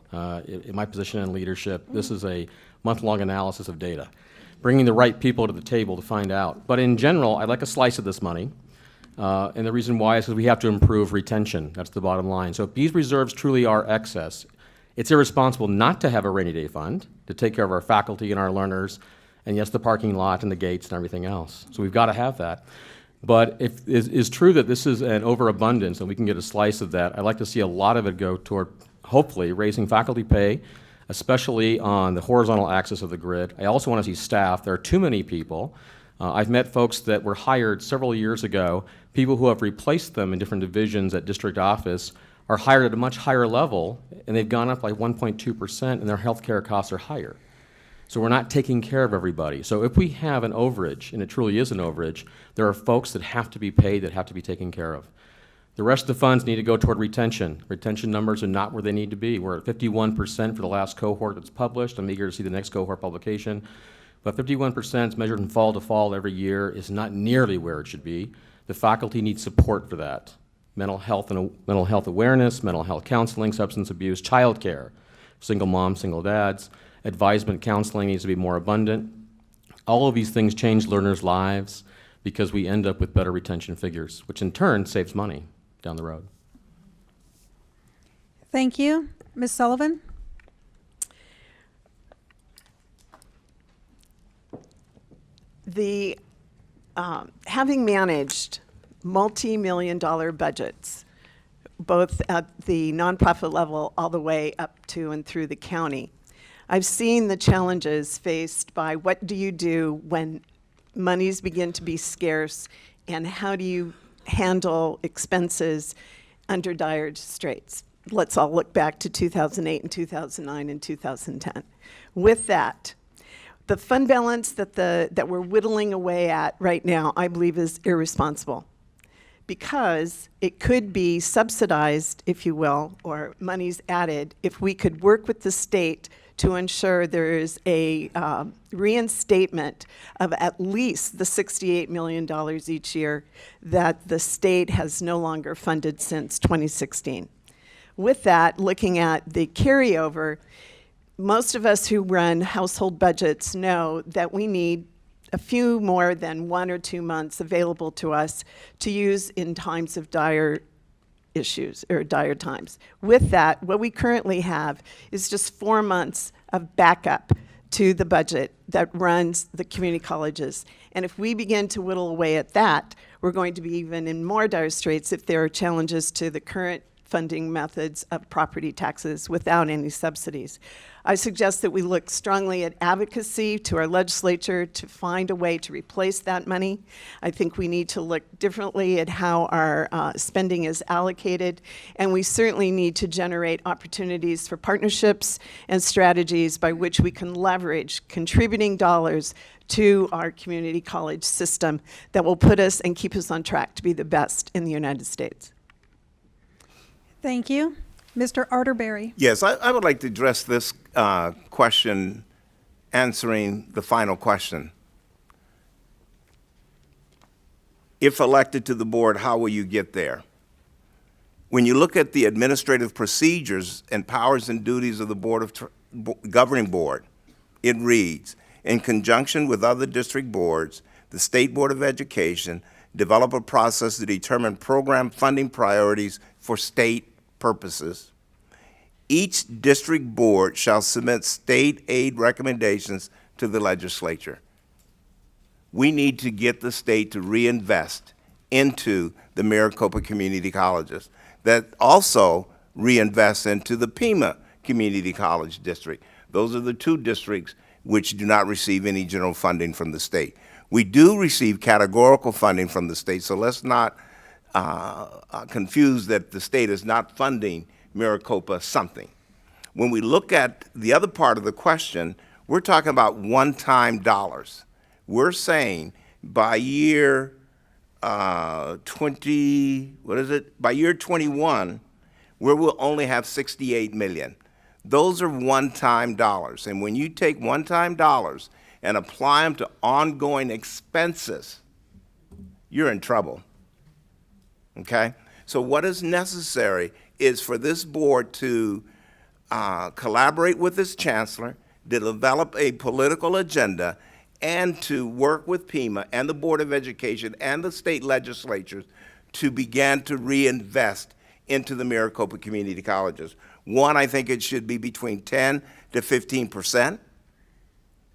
in my position in leadership. This is a month-long analysis of data, bringing the right people to the table to find out. But in general, I'd like a slice of this money. And the reason why is because we have to improve retention. That's the bottom line. So if these reserves truly are excess, it's irresponsible not to have a rainy day fund to take care of our faculty and our learners, and yes, the parking lot and the gates and everything else. So we've got to have that. But if it is true that this is an overabundance and we can get a slice of that, I'd like to see a lot of it go toward, hopefully, raising faculty pay, especially on the horizontal axis of the grid. I also want to see staff. There are too many people. I've met folks that were hired several years ago. People who have replaced them in different divisions at district office are hired at a much higher level, and they've gone up like 1.2%, and their health care costs are higher. So we're not taking care of everybody. So if we have an overage, and it truly is an overage, there are folks that have to be paid, that have to be taken care of. The rest of the funds need to go toward retention. Retention numbers are not where they need to be. We're at 51% for the last cohort that's published. I'm eager to see the next cohort publication. But 51% is measured from fall to fall every year is not nearly where it should be. The faculty need support for that. Mental health awareness, mental health counseling, substance abuse, child care, single moms, single dads. Advisement counseling needs to be more abundant. All of these things change learners' lives because we end up with better retention figures, which in turn saves money down the road. Thank you. Ms. Sullivan? Having managed multi-million-dollar budgets, both at the nonprofit level all the way up to and through the county, I've seen the challenges faced by what do you do when monies begin to be scarce, and how do you handle expenses under dire straits. Let's all look back to 2008 and 2009 and 2010. With that, the fund balance that we're whittling away at right now, I believe, is irresponsible, because it could be subsidized, if you will, or monies added, if we could work with the state to ensure there is a reinstatement of at least the $68 million each year that the state has no longer funded since 2016. With that, looking at the carryover, most of us who run household budgets know that we need a few more than 1 or 2 months available to us to use in times of dire issues or dire times. With that, what we currently have is just 4 months of backup to the budget that runs the community colleges. And if we begin to whittle away at that, we're going to be even in more dire straits if there are challenges to the current funding methods of property taxes without any subsidies. I suggest that we look strongly at advocacy to our legislature to find a way to replace that money. I think we need to look differently at how our spending is allocated, and we certainly need to generate opportunities for partnerships and strategies by which we can leverage contributing dollars to our community college system that will put us and keep us on track to be the best in the United States. Thank you. Mr. Arterberry? Yes, I would like to address this question, answering the final question. If elected to the board, how will you get there? When you look at the administrative procedures and powers and duties of the governing board, it reads, in conjunction with other district boards, the State Board of Education develop a process to determine program funding priorities for state purposes. Each district board shall submit state aid recommendations to the legislature. We need to get the state to reinvest into the Maricopa community colleges, that also reinvest into the Pima Community College District. Those are the 2 districts which do not receive any general funding from the state. We do receive categorical funding from the state, so let's not confused that the state is not funding Maricopa something. When we look at the other part of the question, we're talking about one-time dollars. We're saying by year 21, we will only have 68 million. Those are one-time dollars. And when you take one-time dollars and apply them to ongoing expenses, you're in trouble. Okay? So what is necessary is for this board to collaborate with its chancellor, to develop a political agenda, and to work with PEMA and the Board of Education and the state legislatures to begin to reinvest into the Maricopa community colleges. One, I think it should be between 10 to 15%,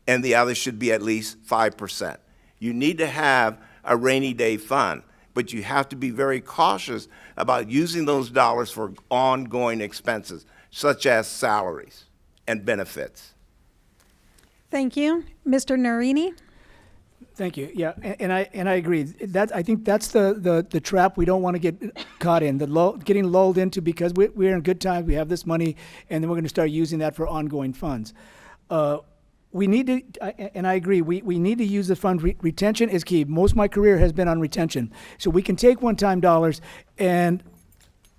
and the other should be at least 5%. You need to have a rainy day fund, but you have to be very cautious about using those dollars for ongoing expenses, such as salaries and benefits. Thank you. Mr. Nerini? Thank you. Yeah, and I agree. I think that's the trap we don't want to get caught in, getting lulled into because we're in good times, we have this money, and then we're going to start using that for ongoing funds. We need to, and I agree, we need to use the fund. Retention is key. Most of my career has been on retention. So we can take one-time dollars, and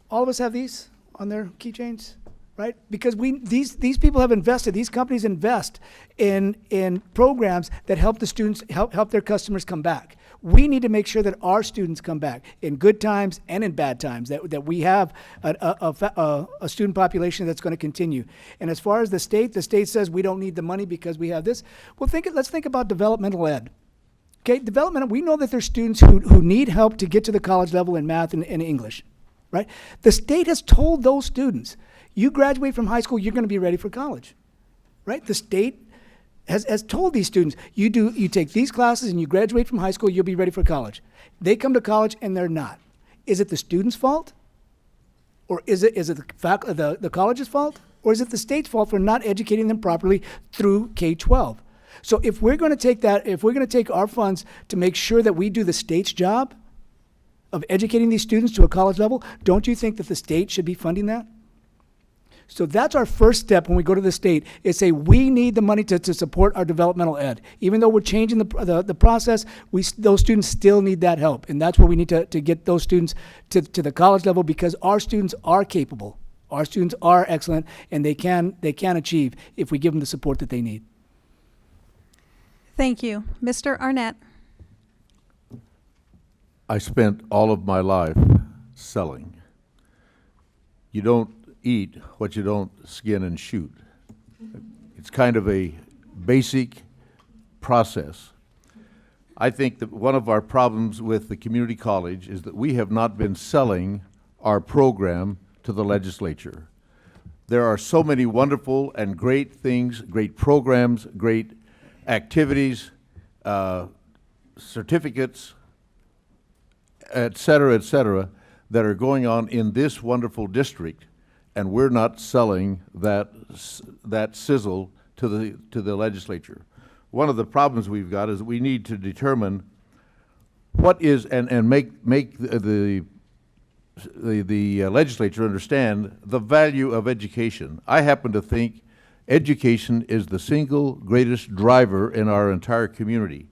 all of us have these on their keychains, right? Because these people have invested, these companies invest in programs that help the students, help their customers come back. We need to make sure that our students come back in good times and in bad times, that we have a student population that's going to continue. And as far as the state says we don't need the money because we have this. Well, let's think about developmental ed. Okay, we know that there's students who need help to get to the college level in math and English, right? The state has told those students, you graduate from high school, you're going to be ready for college, right? The state has told these students, you take these classes and you graduate from high school, you'll be ready for college. They come to college and they're not. Is it the student's fault? Or is it the college's fault? Or is it the state's fault for not educating them properly through K-12? So if we're going to take our funds to make sure that we do the state's job of educating these students to a college level, don't you think that the state should be funding that? So that's our first step when we go to the state, is say we need the money to support our developmental ed. Even though we're changing the process, those students still need that help. And that's where we need to get those students to the college level, because our students are capable. Our students are excellent, and they can achieve if we give them the support that they need. Thank you. Mr. Arnett? I spent all of my life selling. You don't eat what you don't skin and shoot. It's kind of a basic process. I think that one of our problems with the community college is that we have not been selling our program to the legislature. There are so many wonderful and great things, great programs, great activities, certificates, et cetera, that are going on in this wonderful district, and we're not selling that sizzle to the legislature. One of the problems we've got is we need to determine what is, and make the legislature understand the value of education. I happen to think education is the single greatest driver in our entire community.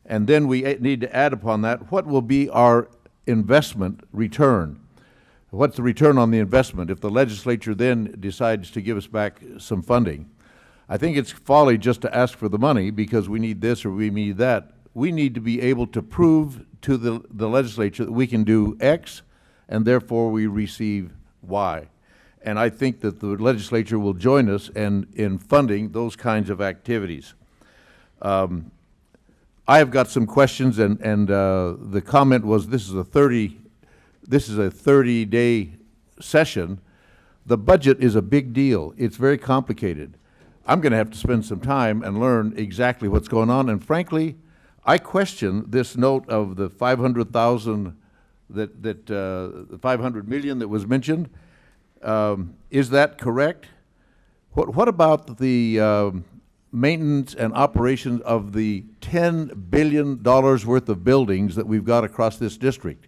And then we need to add upon that, what will be our investment return? What's the return on the investment if the legislature then decides to give us back some funding? I think it's folly just to ask for the money because we need this or we need that. We need to be able to prove to the legislature that we can do X, and therefore we receive Y. And I think that the legislature will join us in funding those kinds of activities. I have got some questions, and the comment was this is a 30-day session. The budget is a big deal. It's very complicated. I'm going to have to spend some time and learn exactly what's going on. And frankly, I question this note of the 500,000 the 500 million that was mentioned. Is that correct? What about the maintenance and operations of the $10 billion worth of buildings that we've got across this district?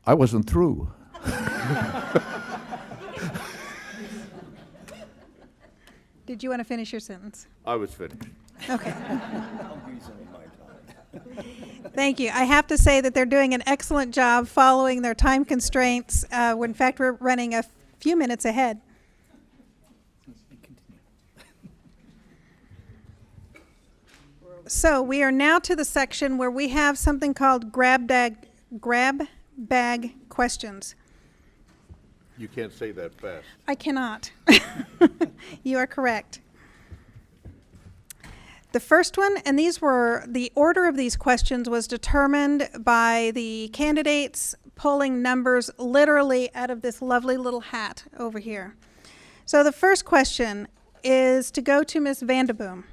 I wasn't through. Did you want to finish your sentence? I was finished. Okay. Thank you. I have to say that they're doing an excellent job following their time constraints. In fact, we're running a few minutes ahead. So we are now to the section where we have something called grab bag questions. You can't say that fast. I cannot. You are correct. The first one, and the order of these questions was determined by the candidates pulling numbers literally out of this lovely little hat over here. So the first question is to go to Ms. Vandenboom.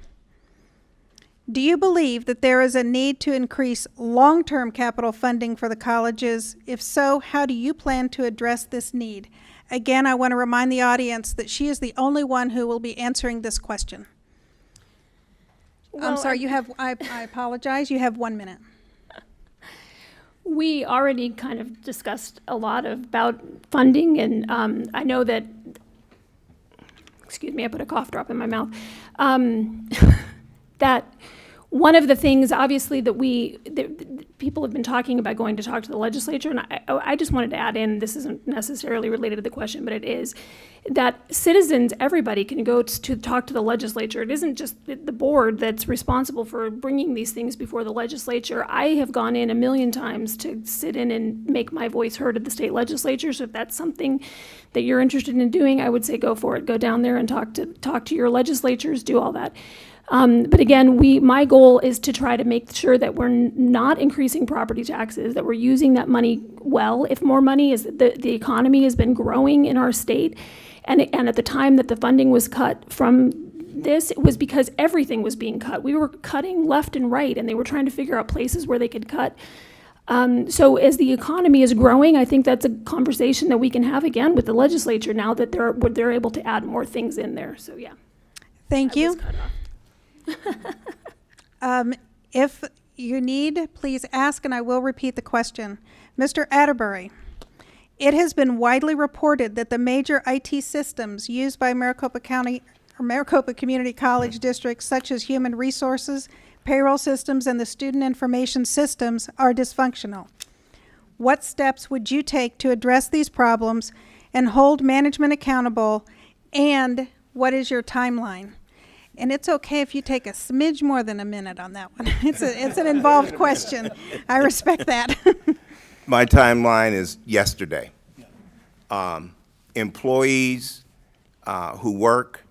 Do you believe that there is a need to increase long-term capital funding for the colleges? If so, how do you plan to address this need? Again, I want to remind the audience that she is the only one who will be answering this question. I'm Well, sorry, I apologize, you have 1 minute. We already kind of discussed a lot about funding, and I know that, excuse me, I put a cough drop in my mouth, that one of the things, obviously, that people have been talking about going to talk to the legislature, and I just wanted to add in, this isn't necessarily related to the question, but it is, that citizens, everybody can go to talk to the legislature. It isn't just the board that's responsible for bringing these things before the legislature. I have gone in 1,000,000 times to sit in and make my voice heard at the state legislature, so if that's something that you're interested in doing, I would say go for it. Go down there and talk to your legislatures, do all that. But again, my goal is to try to make sure that we're not increasing property taxes, that we're using that money well. If more money is, the economy has been growing in our state, and at the time that the funding was cut from this, it was because everything was being cut. We were cutting left and right, and they were trying to figure out places where they could cut. So as the economy is growing, I think that's a conversation that we can have again with the legislature now that they're able to add more things in there. So yeah. Thank I you. was cut off. If you need, please ask, and I will repeat the question. Mr. Atterbury, it has been widely reported that the major IT systems used by Maricopa County or Maricopa Community College districts, such as human resources, payroll systems, and the student information systems, are dysfunctional. What steps would you take to address these problems and hold management accountable, and what is your timeline? And it's okay if you take a smidge more than a minute on that one. It's an involved question. I respect that. My timeline is yesterday. Employees who work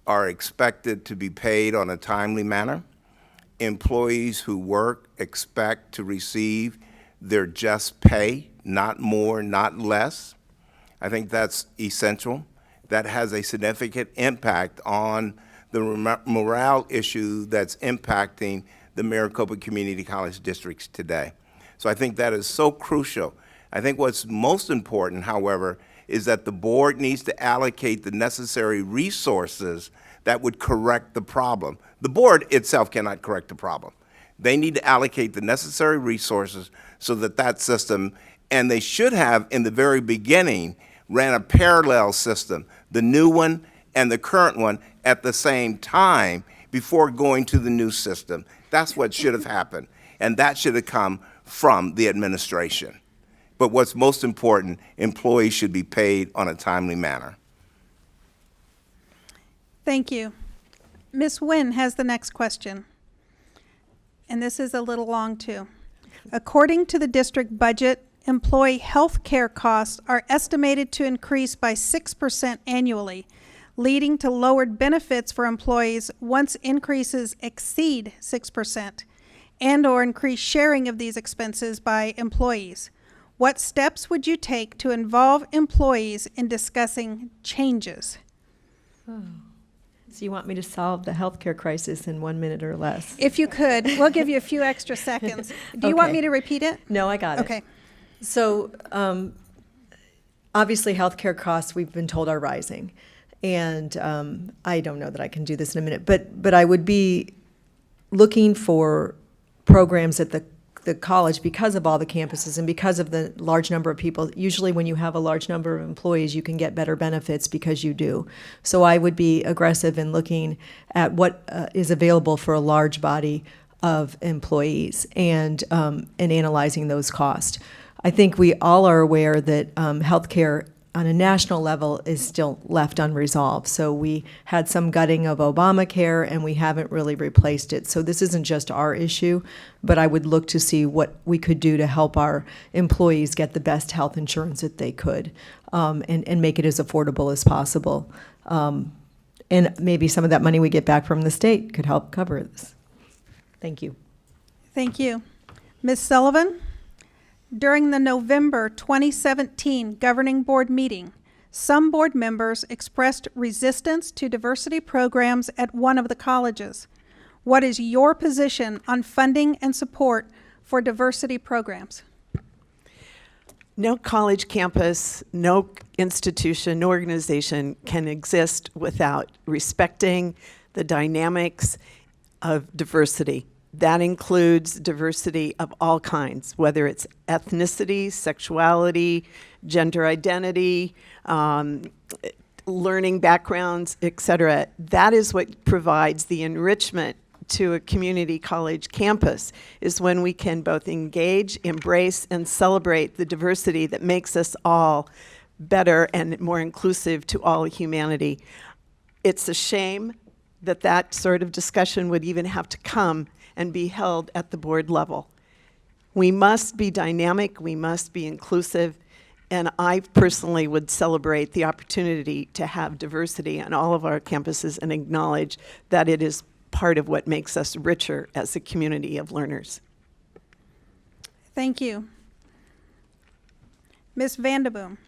are expected to be paid on a timely manner. Employees who work expect to receive their just pay, not more, not less. I think that's essential. That has a significant impact on the morale issue that's impacting the Maricopa Community College districts today. So I think that is so crucial. I think what's most important, however, is that the board needs to allocate the necessary resources that would correct the problem. The board itself cannot correct the problem. They need to allocate the necessary resources so that that system, and they should have in the very beginning, ran a parallel system, the new one and the current one at the same time before going to the new system. That's what should have happened, and that should have come from the administration. But what's most important, employees should be paid on a timely manner. Thank you. Ms. Nguyen has the next question. And this is a little long too. According to the district budget, employee health care costs are estimated to increase by 6% annually, leading to lowered benefits for employees once increases exceed 6%, and/or increased sharing of these expenses by employees. What steps would you take to involve employees in discussing changes? So you want me to solve the healthcare crisis in 1 minute or less? If you could, we'll give you a few extra seconds. Do you want Okay. me to repeat it? No, I got it. Okay. So obviously, healthcare costs, we've been told, are rising. And I don't know that I can do this in a minute, but I would be looking for programs at the the college, because of all the campuses and because of the large number of people, usually when you have a large number of employees, you can get better benefits because you do. So I would be aggressive in looking at what is available for a large body of employees and analyzing those costs. I think we all are aware that healthcare on a national level is still left unresolved. So we had some gutting of Obamacare and we haven't really replaced it. So this isn't just our issue, but I would look to see what we could do to help our employees get the best health insurance that they could, and make it as affordable as possible. And maybe some of that money we get back from the state could help cover this. Thank you. Thank you. Ms. Sullivan? During the November 2017 Governing Board meeting, some board members expressed resistance to diversity programs at one of the colleges. What is your position on funding and support for diversity programs? No college campus, no institution, no organization can exist without respecting the dynamics of diversity. That includes diversity of all kinds, whether it's ethnicity, sexuality, gender identity, learning backgrounds, etc. That is what provides the enrichment to a community college campus, is when we can both engage, embrace, and celebrate the diversity that makes us all better and more inclusive to all humanity. It's a shame that that sort of discussion would even have to come and be held at the board level. We must be dynamic, we must be inclusive, and I personally would celebrate the opportunity to have diversity on all of our campuses and acknowledge that it is part of what makes us richer as a community of learners. Thank you. Ms. Vandenboom?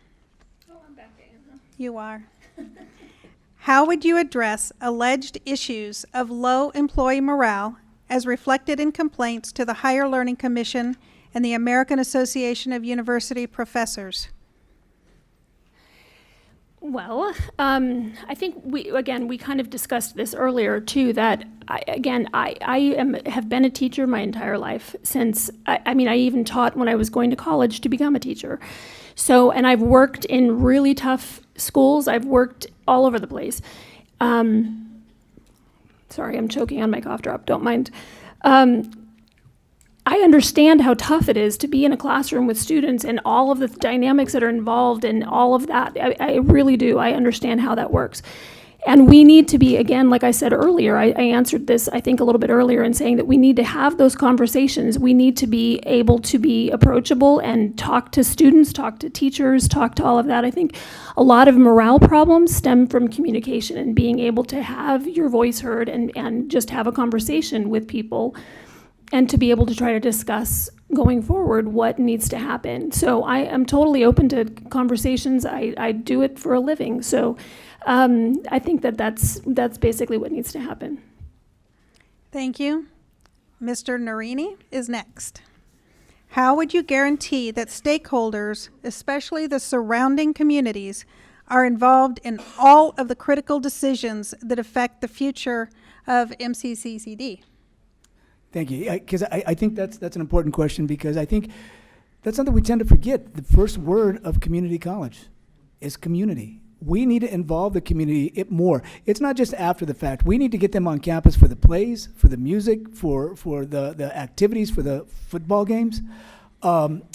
Oh, I'm back in. You are. How would you address alleged issues of low employee morale as reflected in complaints to the Higher Learning Commission and the American Association of University Professors? Well, I think we kind of discussed this earlier too, that I have been a teacher my entire life since, I even taught when I was going to college to become a teacher. So, and I've worked in really tough schools. I've worked all over the place. Sorry, I'm choking on my cough drop, don't mind. I understand how tough it is to be in a classroom with students and all of the dynamics that are involved and all of that. I really do. I understand how that works. And we need to be, again, like I said earlier, I answered this, I think, a little bit earlier in saying that we need to have those conversations. We need to be able to be approachable and talk to students, talk to teachers, talk to all of that. I think a lot of morale problems stem from communication and being able to have your voice heard and just have a conversation with people and to be able to try to discuss going forward what needs to happen. So I am totally open to conversations. I do it for a living. So I think that's basically what needs to happen. Thank you. Mr. Nerini is next. How would you guarantee that stakeholders, especially the surrounding communities, are involved in all of the critical decisions that affect the future of MCCCD? Thank you. Because I think that's an important question, because I think that's something we tend to forget. The first word of community college is community. We need to involve the community more. It's not just after the fact. We need to get them on campus for the plays, for the music, for the activities, for the football games.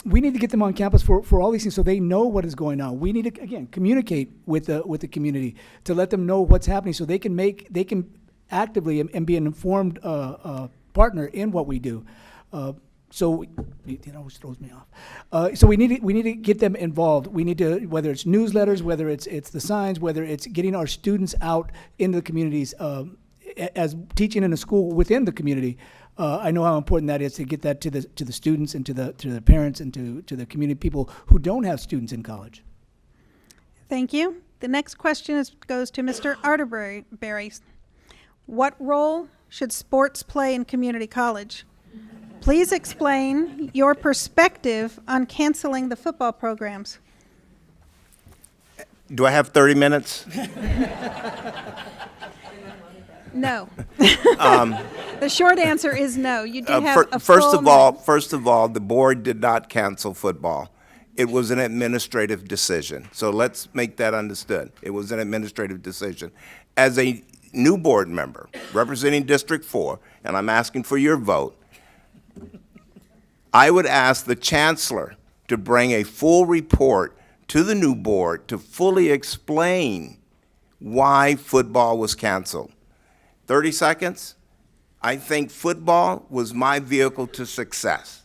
We need to get them on campus for all these things so they know what is going on. We need to, again, communicate with the community to let them know what's happening so they can actively and be an informed partner in what we do. So it always throws me off. So we need to get them involved. We need to, whether it's newsletters, whether it's the signs, whether it's getting our students out into the communities, as teaching in a school within the community. I know how important that is to get that to the students and to the parents and to the community people who don't have students in college. Thank you. The next question goes to Mr. Arterberry. What role should sports play in community college? Please explain your perspective on canceling the football programs. Do I have 30 minutes? No. The short answer is no. You do have a full First of all, the board did not cancel football. It was an administrative decision. So let's make that understood. It was an administrative decision. As a new board member representing District 4, and I'm asking for your vote, I would ask the chancellor to bring a full report to the new board to fully explain why football was canceled. 30 seconds. I think football was my vehicle to success.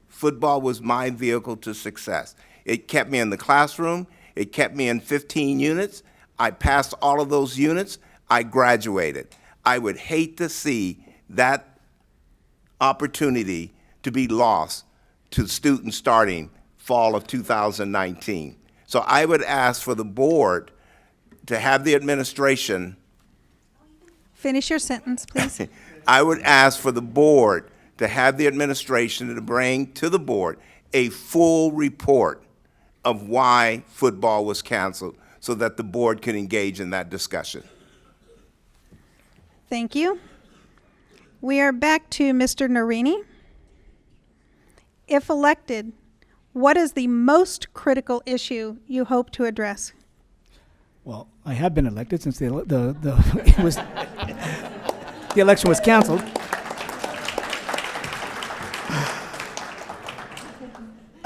Football was my vehicle to success. It kept me in the classroom. It kept me in 15 units. I passed all of those units. I graduated. I would hate to see that opportunity to be lost to students starting fall of 2019. So I would ask for the board to have the administration. Finish your sentence, please. I would ask for the board to have the administration to bring to the board a full report of why football was canceled so that the board can engage in that discussion. Thank you. We are back to Mr. Nerini. If elected, what is the most critical issue you hope to address? Well, I have been elected since the it was the election was canceled.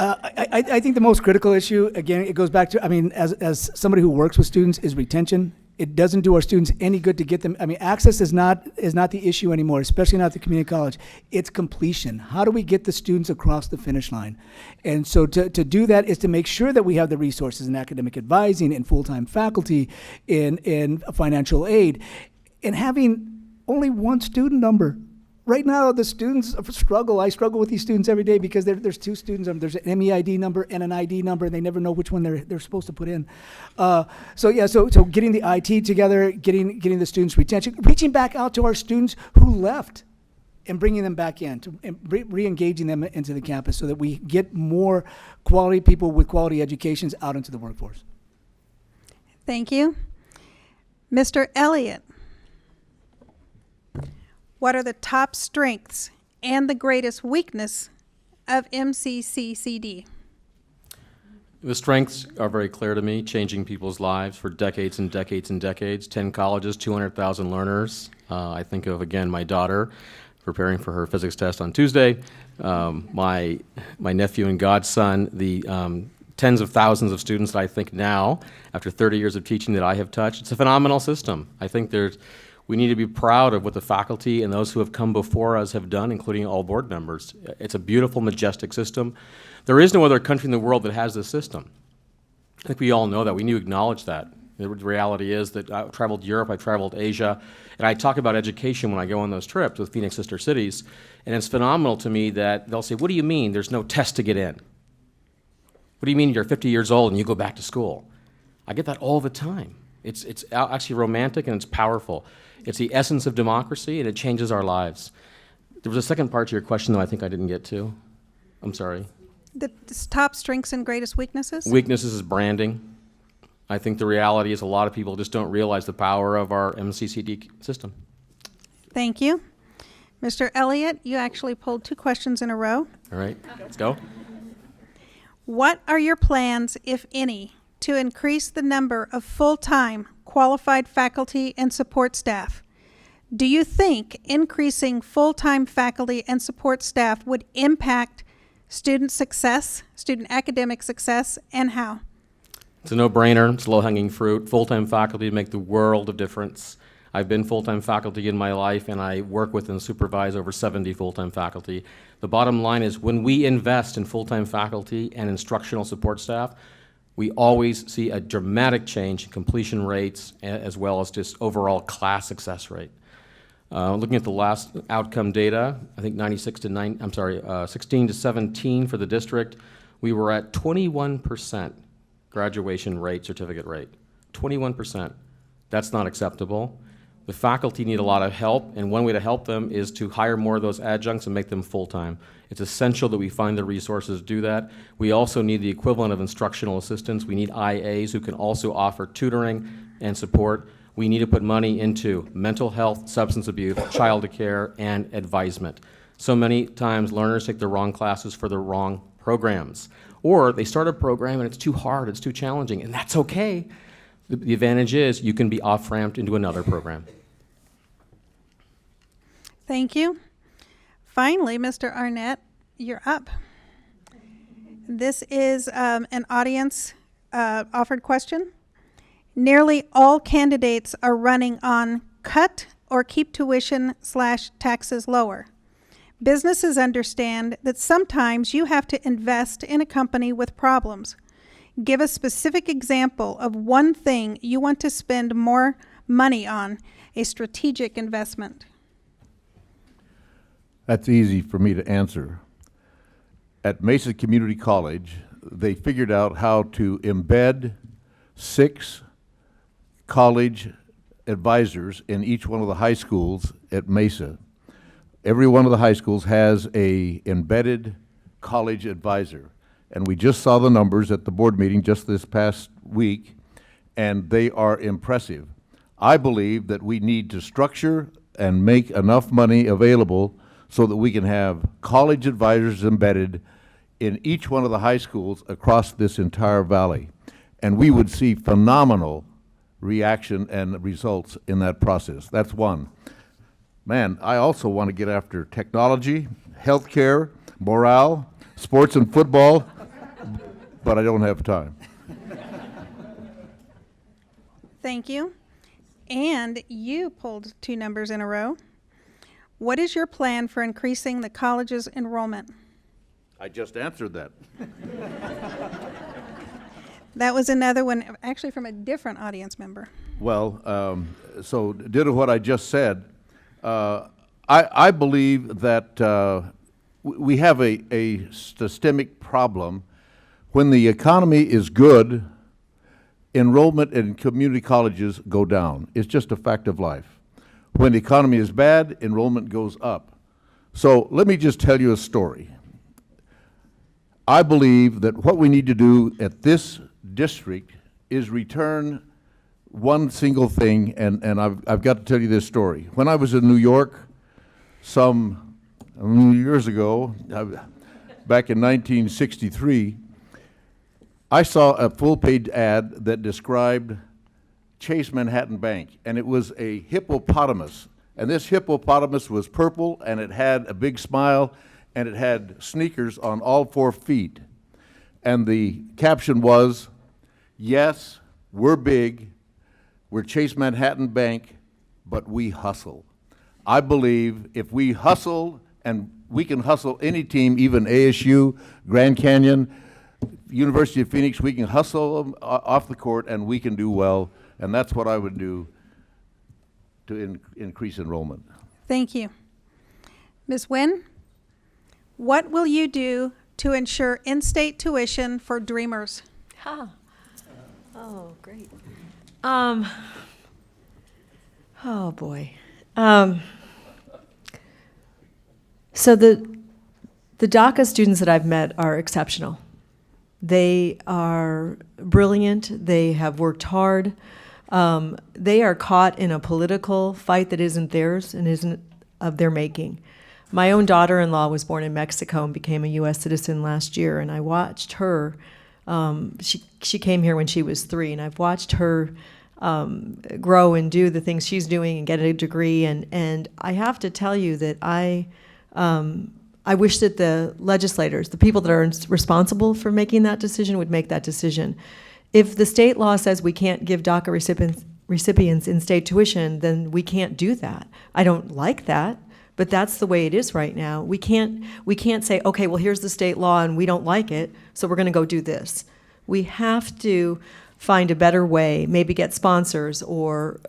I think the most critical issue, again, it goes back to, I mean, as somebody who works with students, is retention. It doesn't do our students any good to get them. I mean, access is not the issue anymore, especially not at the community college. It's completion. How do we get the students across the finish line? And so to do that is to make sure that we have the resources in academic advising, in full-time faculty, in financial aid, and having only one student number. Right now, the students struggle. I struggle with these students every day because there's two students. There's an MEID number and an ID number, and they never know which one they're supposed to put in. So getting the IT together, getting the students' retention, reaching back out to our students who left, and bringing them back in, and re-engaging them into the campus so that we get more quality people with quality educations out into the workforce. Thank you. Mr. Elliott. What are the top strengths and the greatest weakness of MCCCD? The strengths are very clear to me, changing people's lives for decades and decades and decades. 10 colleges, 200,000 learners. I think of, again, my daughter preparing for her physics test on Tuesday, my nephew and godson, the tens of thousands of students that I think now, after 30 years of teaching, that I have touched. It's a phenomenal system. I think we need to be proud of what the faculty and those who have come before us have done, including all board members. It's a beautiful, majestic system. There is no other country in the world that has this system. I think we all know that. We need to acknowledge that. The reality is that I've traveled Europe, I've traveled Asia, and I talk about education when I go on those trips with Phoenix Sister Cities, and it's phenomenal to me that they'll say, what do you mean there's no test to get in? What do you mean you're 50 years old and you go back to school? I get that all the time. It's actually romantic and it's powerful. It's the essence of democracy, and it changes our lives. There was a second part to your question, though, I think I didn't get to. I'm sorry. The top strengths and greatest weaknesses? Weaknesses is branding. I think the reality is a lot of people just don't realize the power of our MCCD system. Thank you. Mr. Elliott, you actually pulled two questions in a row. All right, let's go. What are your plans, if any, to increase the number of full-time qualified faculty and support staff? Do you think increasing full-time faculty and support staff would impact student success, student academic success, and how? It's a no-brainer. It's low-hanging fruit. Full-time faculty make the world of difference. I've been full-time faculty in my life, and I work with and supervise over 70 full-time faculty. The bottom line is when we invest in full-time faculty and instructional support staff, we always see a dramatic change in completion rates as well as just overall class success rate. Looking at the last outcome data, I think 16 to 17 for the district, we were at 21% graduation rate, certificate rate. 21%. That's not acceptable. The faculty need a lot of help, and one way to help them is to hire more of those adjuncts and make them full-time. It's essential that we find the resources to do that. We also need the equivalent of instructional assistants. We need IAs who can also offer tutoring and support. We need to put money into mental health, substance abuse, child care, and advisement. So many times learners take the wrong classes for the wrong programs. Or they start a program and it's too hard, it's too challenging, and that's okay. The advantage is you can be off-ramped into another program. Thank you. Finally, Mr. Arnett, you're up. This is an audience offered question. Nearly all candidates are running on cut or keep tuition/taxes lower. Businesses understand that sometimes you have to invest in a company with problems. Give a specific example of one thing you want to spend more money on, a strategic investment. That's easy for me to answer. At Mesa Community College, they figured out how to embed 6 college advisors in each one of the high schools at Mesa. Every one of the high schools has a embedded college advisor. And we just saw the numbers at the board meeting just this past week, and they are impressive. I believe that we need to structure and make enough money available so that we can have college advisors embedded in each one of the high schools across this entire valley. And we would see phenomenal reaction and results in that process. That's one. Man, I also want to get after technology, healthcare, morale, sports and football, but I don't have time. Thank you. And you pulled 2 numbers in a row. What is your plan for increasing the college's enrollment? I just answered that. That was another one, actually from a different audience member. Well, so ditto what I just said. I believe that we have a systemic problem. When the economy is good, enrollment in community colleges go down. It's just a fact of life. When the economy is bad, enrollment goes up. So let me just tell you a story. I believe that what we need to do at this district is return one single thing, and I've got to tell you this story. When I was in New York some years ago, back in 1963, I saw a full-page ad that described Chase Manhattan Bank, and it was a hippopotamus. And this hippopotamus was purple, and it had a big smile, and it had sneakers on all 4 feet. And the caption was, "Yes, we're big, we're Chase Manhattan Bank, but we hustle." I believe if we hustle, and we can hustle any team, even ASU, Grand Canyon, University of Phoenix, we can hustle them off the court, and we can do well. And that's what I would do to increase enrollment. Thank you. Ms. Nguyen, what will you do to ensure in-state tuition for Dreamers? Ha. Oh, great. Oh boy. So the DACA students that I've met are exceptional. They are brilliant. They have worked hard. They are caught in a political fight that isn't theirs and isn't of their making. My own daughter-in-law was born in Mexico and became a U.S. citizen last year, and I watched her. She came here when she was 3, and I've watched her grow and do the things she's doing and get a degree. And I have to tell you that I wish that the legislators, the people that are responsible for making that decision, would make that decision. If the state law says we can't give DACA recipients in-state tuition, then we can't do that. I don't like that, but that's the way it is right now. We can't say, okay, well, here's the state law and we don't like it, so we're going to go do this. We have to find a better way, maybe get sponsors or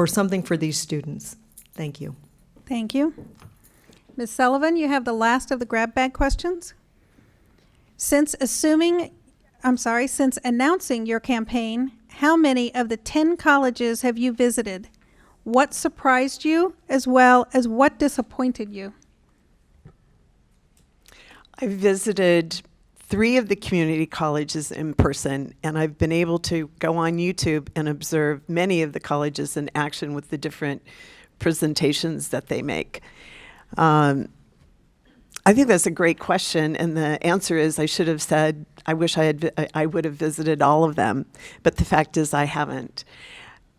something for these students. Thank you. Thank you. Ms. Sullivan, you have the last of the grab bag questions. Since announcing your campaign, how many of the 10 colleges have you visited? What surprised you, as well as what disappointed you? I visited 3 of the community colleges in person, and I've been able to go on YouTube and observe many of the colleges in action with the different presentations that they make. I think that's a great question, and the answer is I should have said I wish I would have visited all of them, but the fact is I haven't.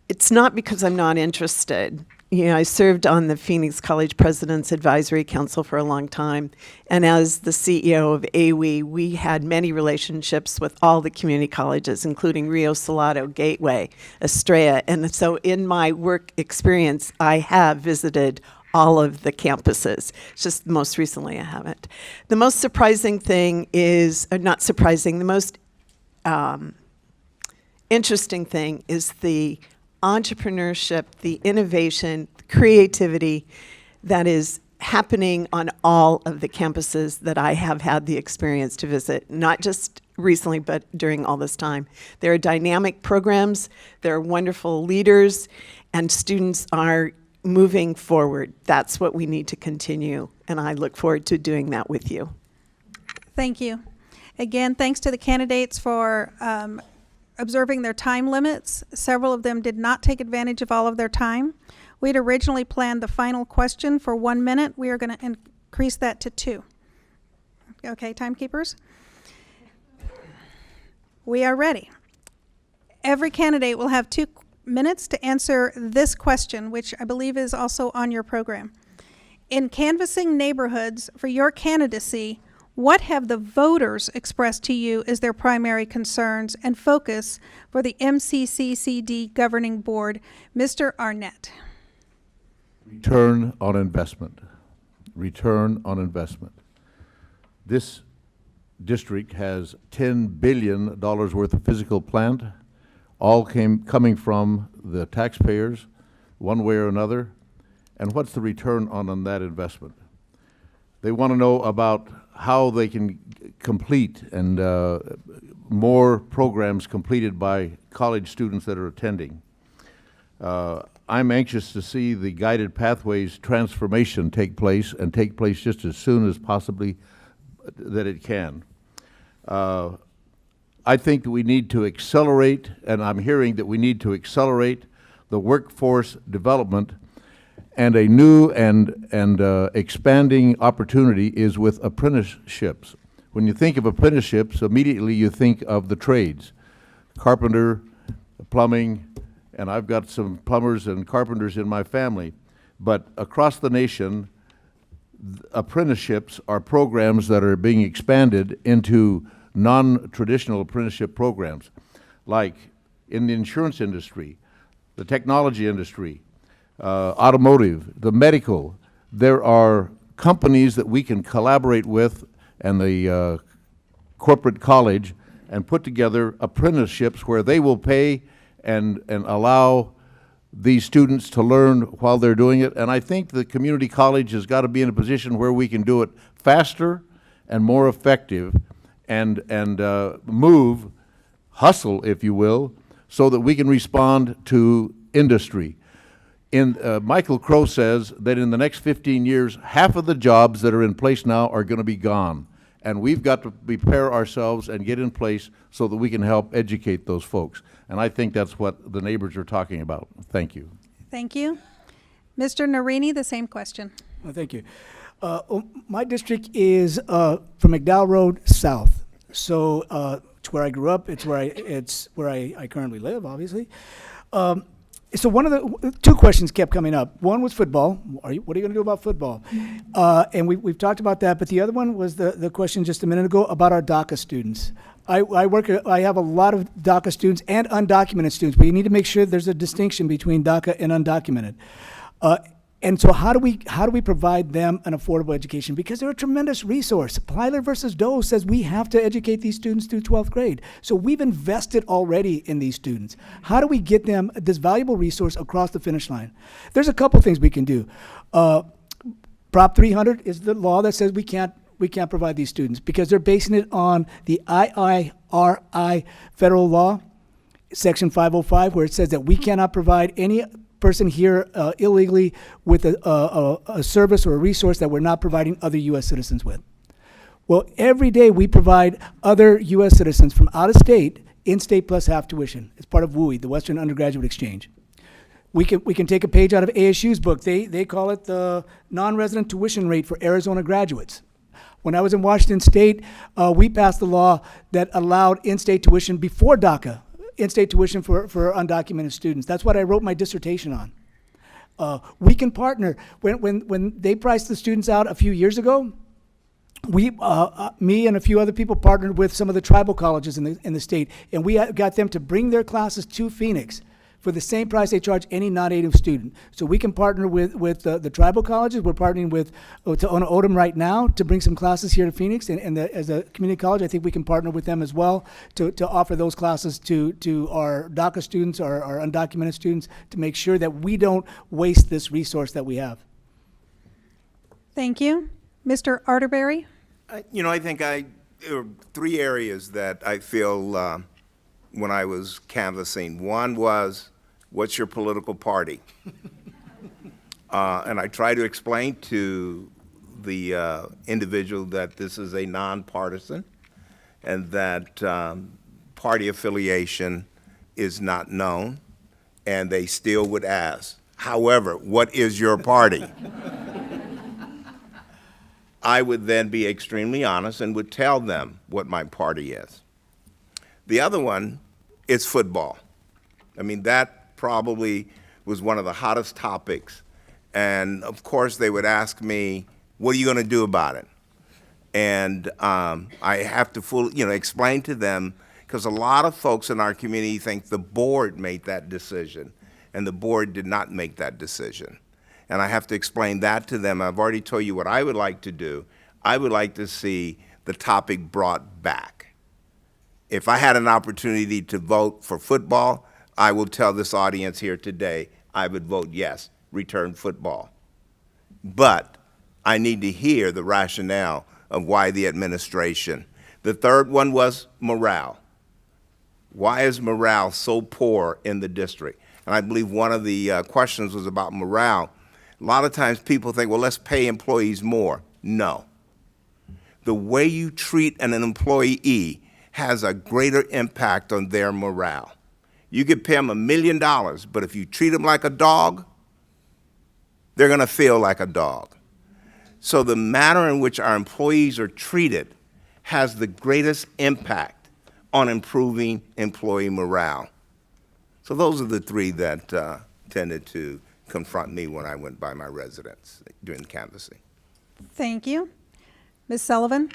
It's not because I'm not interested. You know, I served on the Phoenix College President's Advisory Council for a long time, and as the CEO of AWE, we had many relationships with all the community colleges, including Rio Salado, Gateway, Estrella, and so in my work experience, I have visited all of the campuses. It's just most recently I haven't. The most surprising thing is, not surprising, the most interesting thing is the entrepreneurship, the innovation, the creativity that is happening on all of the campuses that I have had the experience to visit, not just recently, but during all this time. There are dynamic programs, there are wonderful leaders, and students are moving forward. That's what we need to continue, and I look forward to doing that with you. Thank you. Again, thanks to the candidates for observing their time limits. Several of them did not take advantage of all of their time. We'd originally planned the final question for 1 minute. We are going to increase that to 2. Okay, timekeepers? We are ready. Every candidate will have 2 minutes to answer this question, which I believe is also on your program. In canvassing neighborhoods for your candidacy, what have the voters expressed to you as their primary concerns and focus for the MCCCD governing board? Mr. Arnett. Return on investment. Return on investment. This district has $10 billion worth of physical plant, all coming from the taxpayers, one way or another. And what's the return on that investment? They want to know about how they can complete and more programs completed by college students that are attending. I'm anxious to see the guided pathways transformation take place just as soon as possibly that it can. I think that we need to accelerate, and I'm hearing that we need to accelerate the workforce development, and a new and expanding opportunity is with apprenticeships. When you think of apprenticeships, immediately you think of the trades, carpenter, plumbing, and I've got some plumbers and carpenters in my family. But across the nation, apprenticeships are programs that are being expanded into non-traditional apprenticeship programs, like in the insurance industry, the technology industry, automotive, the medical. There are companies that we can collaborate with and the corporate college and put together apprenticeships where they will pay and allow these students to learn while they're doing it. And I think the community college has got to be in a position where we can do it faster and more effective and hustle, if you will, so that we can respond to industry. Michael Crow says that in the next 15 years, half of the jobs that are in place now are going to be gone. And we've got to prepare ourselves and get in place so that we can help educate those folks. And I think that's what the neighbors are talking about. Thank you. Thank you. Mr. Nerini, the same question. Well, thank you. My district is from McDowell Road south. So it's where I grew up. It's where I currently live, obviously. So one of the 2 questions kept coming up. One was football. What are you going to do about football? And we've talked about that. But the other one was the question just a minute ago about our DACA students. I have a lot of DACA students and undocumented students. We need to make sure there's a distinction between DACA and undocumented. And so how do we provide them an affordable education? Because they're a tremendous resource. Plyler versus Doe says we have to educate these students through 12th grade. So we've invested already in these students. How do we get them this valuable resource across the finish line? There's a couple things we can do. Prop 300 is the law that says we can't provide these students because they're basing it on the IIRI federal law, section 505, where it says that we cannot provide any person here illegally with a service or a resource that we're not providing other U.S. citizens with. Well, every day we provide other U.S. citizens from out of state, in-state plus half tuition. It's part of WUI, the Western Undergraduate Exchange. We can take a page out of ASU's book. They call it the non-resident tuition rate for Arizona graduates. When I was in Washington State, we passed a law that allowed in-state tuition before DACA, in-state tuition for undocumented students. That's what I wrote my dissertation on. We can partner. When they priced the students out a few years ago, me and a few other people partnered with some of the tribal colleges in the state, and we got them to bring their classes to Phoenix for the same price they charge any non-native student. So we can partner with the tribal colleges. We're partnering with Tohono O'odham right now to bring some classes here to Phoenix, and as a community college, I think we can partner with them as well to offer those classes to our DACA students, our undocumented students, to make sure that we don't waste this resource that we have. Thank you. Mr. Arterberry? I think there are three areas that I feel when I was canvassing. One was, what's your political party? And I try to explain to the individual that this is a nonpartisan and that party affiliation is not known, and they still would ask, however, what is your party? I would then be extremely honest and would tell them what my party is. The other one is football. I mean, that probably was one of the hottest topics. And of course, they would ask me, what are you going to do about it? And I have to explain to them, because a lot of folks in our community think the board made that decision, and the board did not make that decision. And I have to explain that to them. I've already told you what I would like to do. I would like to see the topic brought back. If I had an opportunity to vote for football, I will tell this audience here today, I would vote yes, return football. But I need to hear the rationale of why the administration. The third one was morale. Why is morale so poor in the district? And I believe one of the questions was about morale. A lot of times people think, well, let's pay employees more. No. The way you treat an employee has a greater impact on their morale. You could pay them $1 million, but if you treat them like a dog, they're going to feel like a dog. So the manner in which our employees are treated has the greatest impact on improving employee morale. So those are the three that tended to confront me when I went by my residence during canvassing. Thank you. Ms. Sullivan?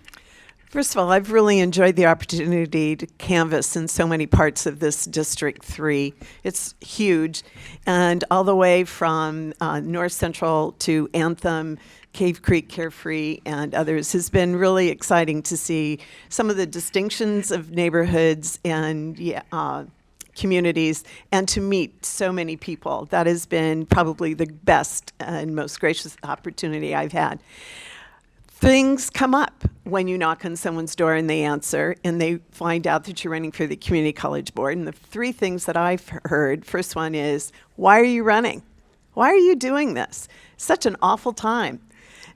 First of all, I've really enjoyed the opportunity to canvass in so many parts of this District 3. It's huge, and all the way from North Central to Anthem, Cave Creek, Carefree, and others has been really exciting to see some of the distinctions of neighborhoods and communities, and to meet so many people. That has been probably the best and most gracious opportunity I've had. Things come up when you knock on someone's door and they answer and they find out that you're running for the community college board. And the three things that I've heard, first one is, why are you running? Why are you doing this? Such an awful time.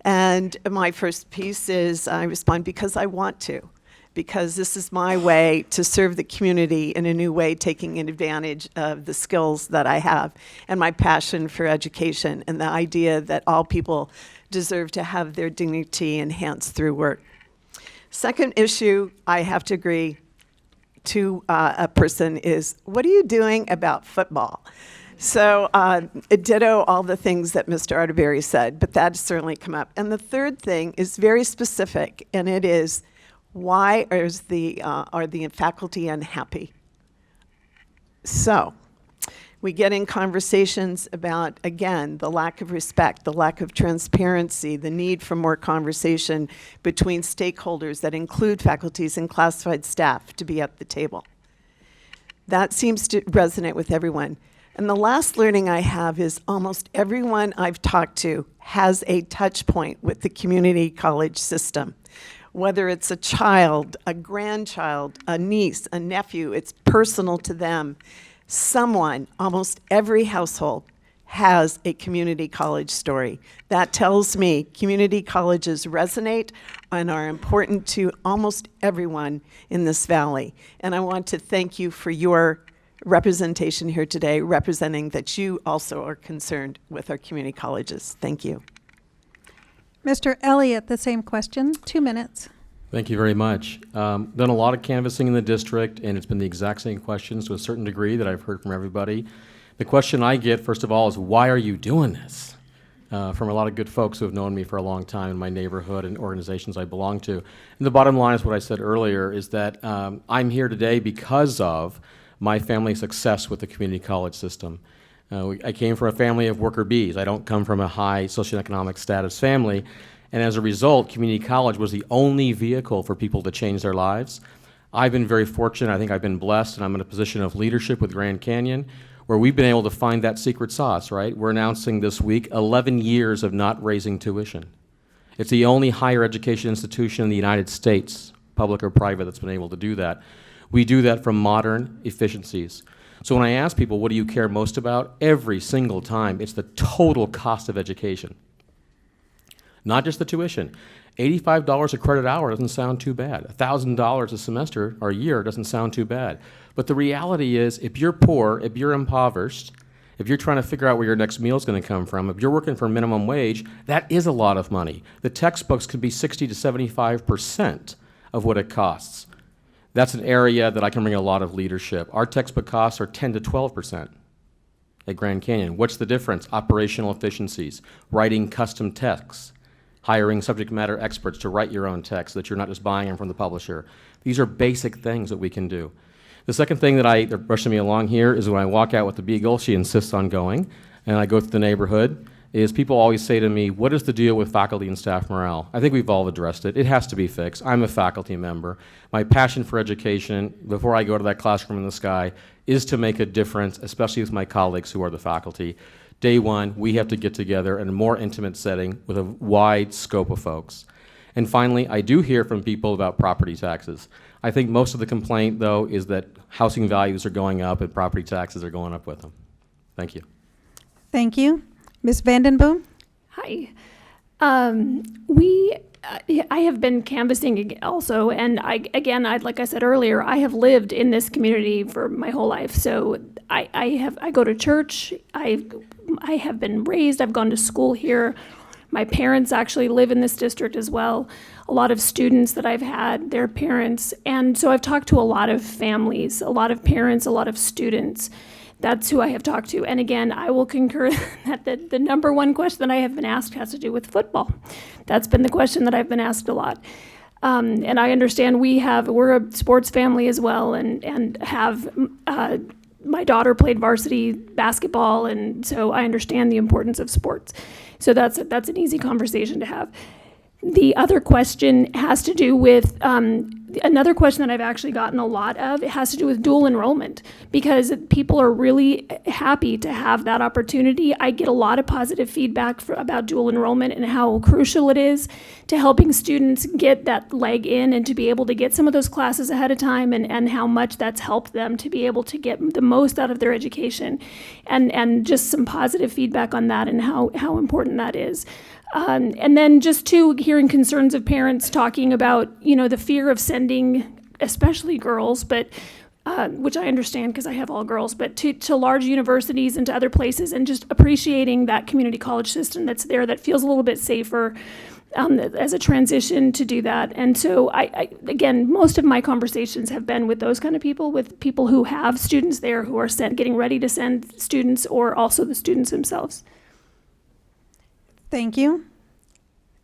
And my first piece is I respond, because I want to. Because this is my way to serve the community in a new way, taking advantage of the skills that I have and my passion for education and the idea that all people deserve to have their dignity enhanced through work. Second issue, I have to agree to a person is, what are you doing about football? So ditto all the things that Mr. Arterberry said, but that has certainly come up. And the third thing is very specific, and it is, why are the faculty unhappy? So we get in conversations about, again, the lack of respect, the lack of transparency, the need for more conversation between stakeholders that include faculties and classified staff to be at the table. That seems to resonate with everyone. And the last learning I have is almost everyone I've talked to has a touch point with the community college system. Whether it's a child, a grandchild, a niece, a nephew, it's personal to them. Someone, almost every household, has a community college story. That tells me community colleges resonate and are important to almost everyone in this valley. And I want to thank you for your representation here today, representing that you also are concerned with our community colleges. Thank you. Mr. Elliott, the same question, 2 minutes. Thank you very much. Done a lot of canvassing in the district, and it's been the exact same questions to a certain degree that I've heard from everybody. The question I get, first of all, is why are you doing this? From a lot of good folks who have known me for a long time in my neighborhood and organizations I belong to. And the bottom line is what I said earlier, is that I'm here today because of my family's success with the community college system. I came from a family of worker bees. I don't come from a high socioeconomic status family. And as a result, community college was the only vehicle for people to change their lives. I've been very fortunate. I think I've been blessed, and I'm in a position of leadership with Grand Canyon, where we've been able to find that secret sauce, right? We're announcing this week 11 years of not raising tuition. It's the only higher education institution in the United States, public or private, that's been able to do that. We do that from modern efficiencies. So when I ask people, what do you care most about? Every single time, it's the total cost of education. Not just the tuition. $85 a credit hour doesn't sound too bad. $1,000 a semester or a year doesn't sound too bad. But the reality is, if you're poor, if you're impoverished, if you're trying to figure out where your next meal is going to come from, if you're working for minimum wage, that is a lot of money. The textbooks could be 60 to 75% of what it costs. That's an area that I can bring a lot of leadership. Our textbook costs are 10 to 12% at Grand Canyon. What's the difference? Operational efficiencies, writing custom texts, hiring subject matter experts to write your own text so that you're not just buying them from the publisher. These are basic things that we can do. The second thing that they're brushing me along here is when I walk out with the Beagle, she insists on going, and I go through the neighborhood, is people always say to me, what is the deal with faculty and staff morale? I think we've all addressed it. It has to be fixed. I'm a faculty member. My passion for education, before I go to that classroom in the sky, is to make a difference, especially with my colleagues who are the faculty. Day one, we have to get together in a more intimate setting with a wide scope of folks. And finally, I do hear from people about property taxes. I think most of the complaint, though, is that housing values are going up and property taxes are going up with them. Thank you. Thank you. Ms. Vandenboom? Hi. I have been canvassing also, and like I said earlier, I have lived in this community for my whole life. So I go to church. I have been raised. I've gone to school here. My parents actually live in this district as well. A lot of students that I've had, their parents, and so I've talked to a lot of families, a lot of parents, a lot of students. That's who I have talked to. And again, I will concur that the number one question that I have been asked has to do with football. That's been the question that I've been asked a lot. And I understand we're a sports family as well, and have my daughter played varsity basketball, and so I understand the importance of sports. So that's an easy conversation to have. The other question has to do with, another question that I've actually gotten a lot of, it has to do with dual enrollment, because people are really happy to have that opportunity. I get a lot of positive feedback about dual enrollment and how crucial it is to helping students get that leg in and to be able to get some of those classes ahead of time, and how much that's helped them to be able to get the most out of their education, and just some positive feedback on that and how important that is. And then just hearing concerns of parents talking about, the fear of sending, especially girls, but which I understand because I have all girls, but to large universities and to other places, and just appreciating that community college system that's there that feels a little bit safer as a transition to do that. And so again, most of my conversations have been with those kind of people, with people who have students there who are getting ready to send students, or also the students themselves. Thank you.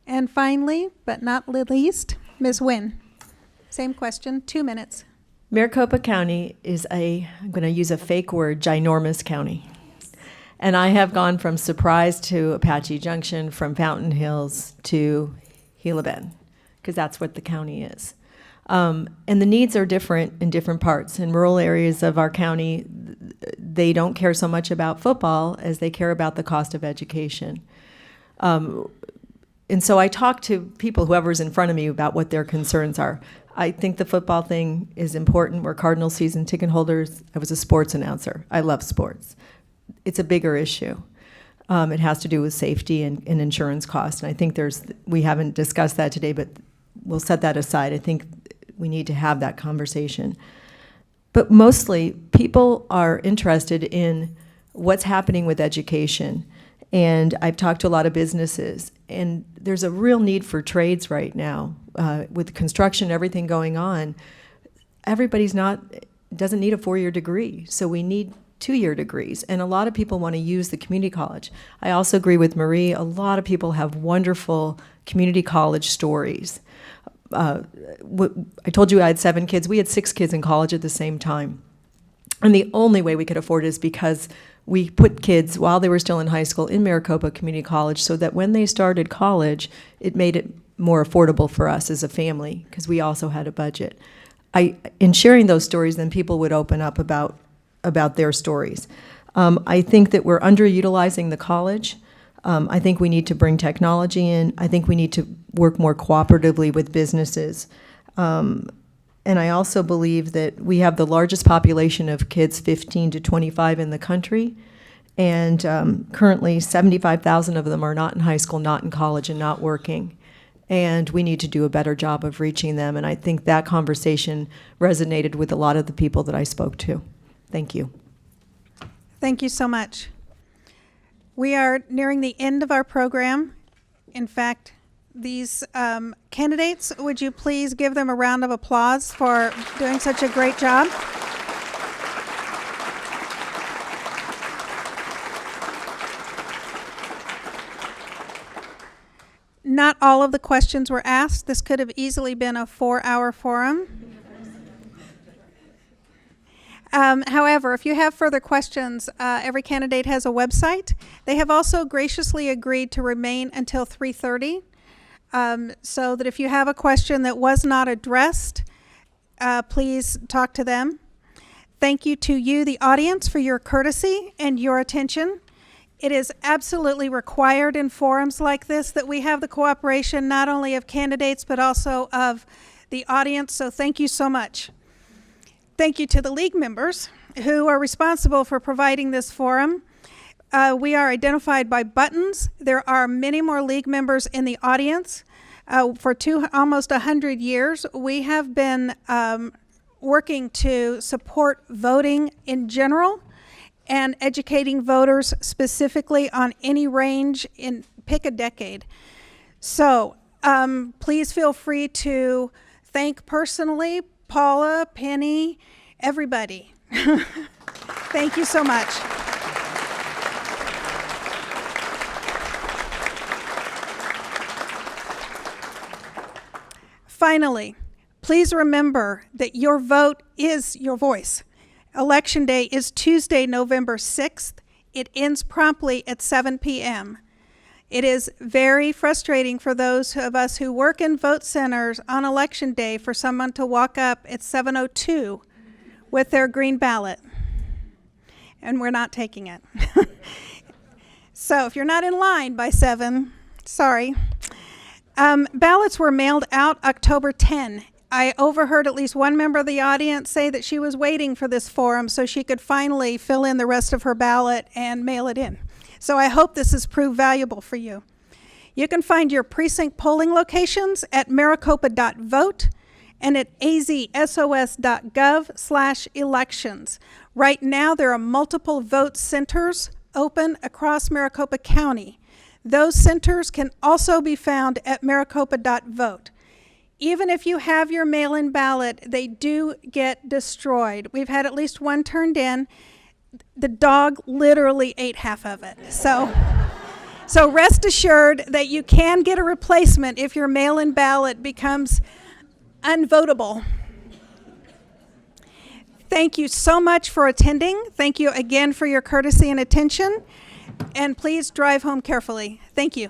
And finally, but not least, Ms. Nguyen. Same question, 2 minutes. Maricopa County is I'm going to use a fake word, ginormous county. And I have gone from Surprise to Apache Junction, from Fountain Hills to Gila Bend, because that's what the county is. And the needs are different in different parts. In rural areas of our county, they don't care so much about football as they care about the cost of education. And so I talk to people, whoever's in front of me, about what their concerns are. I think the football thing is important. We're Cardinal season ticket holders. I was a sports announcer. I love sports. It's a bigger issue. It has to do with safety and insurance costs. And I think we haven't discussed that today, but we'll set that aside. I think we need to have that conversation. But mostly, people are interested in what's happening with education. And I've talked to a lot of businesses, and there's a real need for trades right now. With construction, everything going on, everybody's doesn't need a 4-year degree, so we need 2-year degrees. And a lot of people want to use the community college. I also agree with Marie, a lot of people have wonderful community college stories. I told you I had 7 kids. We had 6 kids in college at the same time. And the only way we could afford it is because we put kids, while they were still in high school, in Maricopa Community College, so that when they started college, it made it more affordable for us as a family, because we also had a budget. In sharing those stories, then people would open up about their stories. I think that we're underutilizing the college. I think we need to bring technology in. I think we need to work more cooperatively with businesses. And I also believe that we have the largest population of kids 15 to 25 in the country. And currently, 75,000 of them are not in high school, not in college, and not working. And we need to do a better job of reaching them. And I think that conversation resonated with a lot of the people that I spoke to. Thank you. Thank you so much. We are nearing the end of our program. In fact, these candidates, would you please give them a round of applause for doing such a great job? Not all of the questions were asked. This could have easily been a 4-hour forum. However, if you have further questions, every candidate has a website. They have also graciously agreed to remain until 3:30, so that if you have a question that was not addressed, please talk to them. Thank you to you, the audience, for your courtesy and your attention. It is absolutely required in forums like this that we have the cooperation not only of candidates but also of the audience, so thank you so much. Thank you to the league members who are responsible for providing this forum. We are identified by buttons. There are many more league members in the audience. For almost 100 years, we have been working to support voting in general and educating voters specifically on any range pick a decade. So please feel free to thank personally Paula, Penny, everybody. Thank you so much. Finally, please remember that your vote is your voice. Election Day is Tuesday, November 6th. It ends promptly at 7 p.m. It is very frustrating for those of us who work in vote centers on Election Day for someone to walk up at 7:02 with their green ballot. And we're not taking it. So if you're not in line by 7, sorry. Ballots were mailed out October 10. I overheard at least one member of the audience say that she was waiting for this forum so she could finally fill in the rest of her ballot and mail it in. So I hope this has proved valuable for you. You can find your precinct polling locations at maricopa.vote and at azsos.gov/elections. Right now, there are multiple vote centers open across Maricopa County. Those centers can also be found at maricopa.vote. Even if you have your mail-in ballot, they do get destroyed. We've had at least one turned in. The dog literally ate half of it. So rest assured that you can get a replacement if your mail-in ballot becomes unvotable. Thank you so much for attending. Thank you again for your courtesy and attention. And please drive home carefully. Thank you.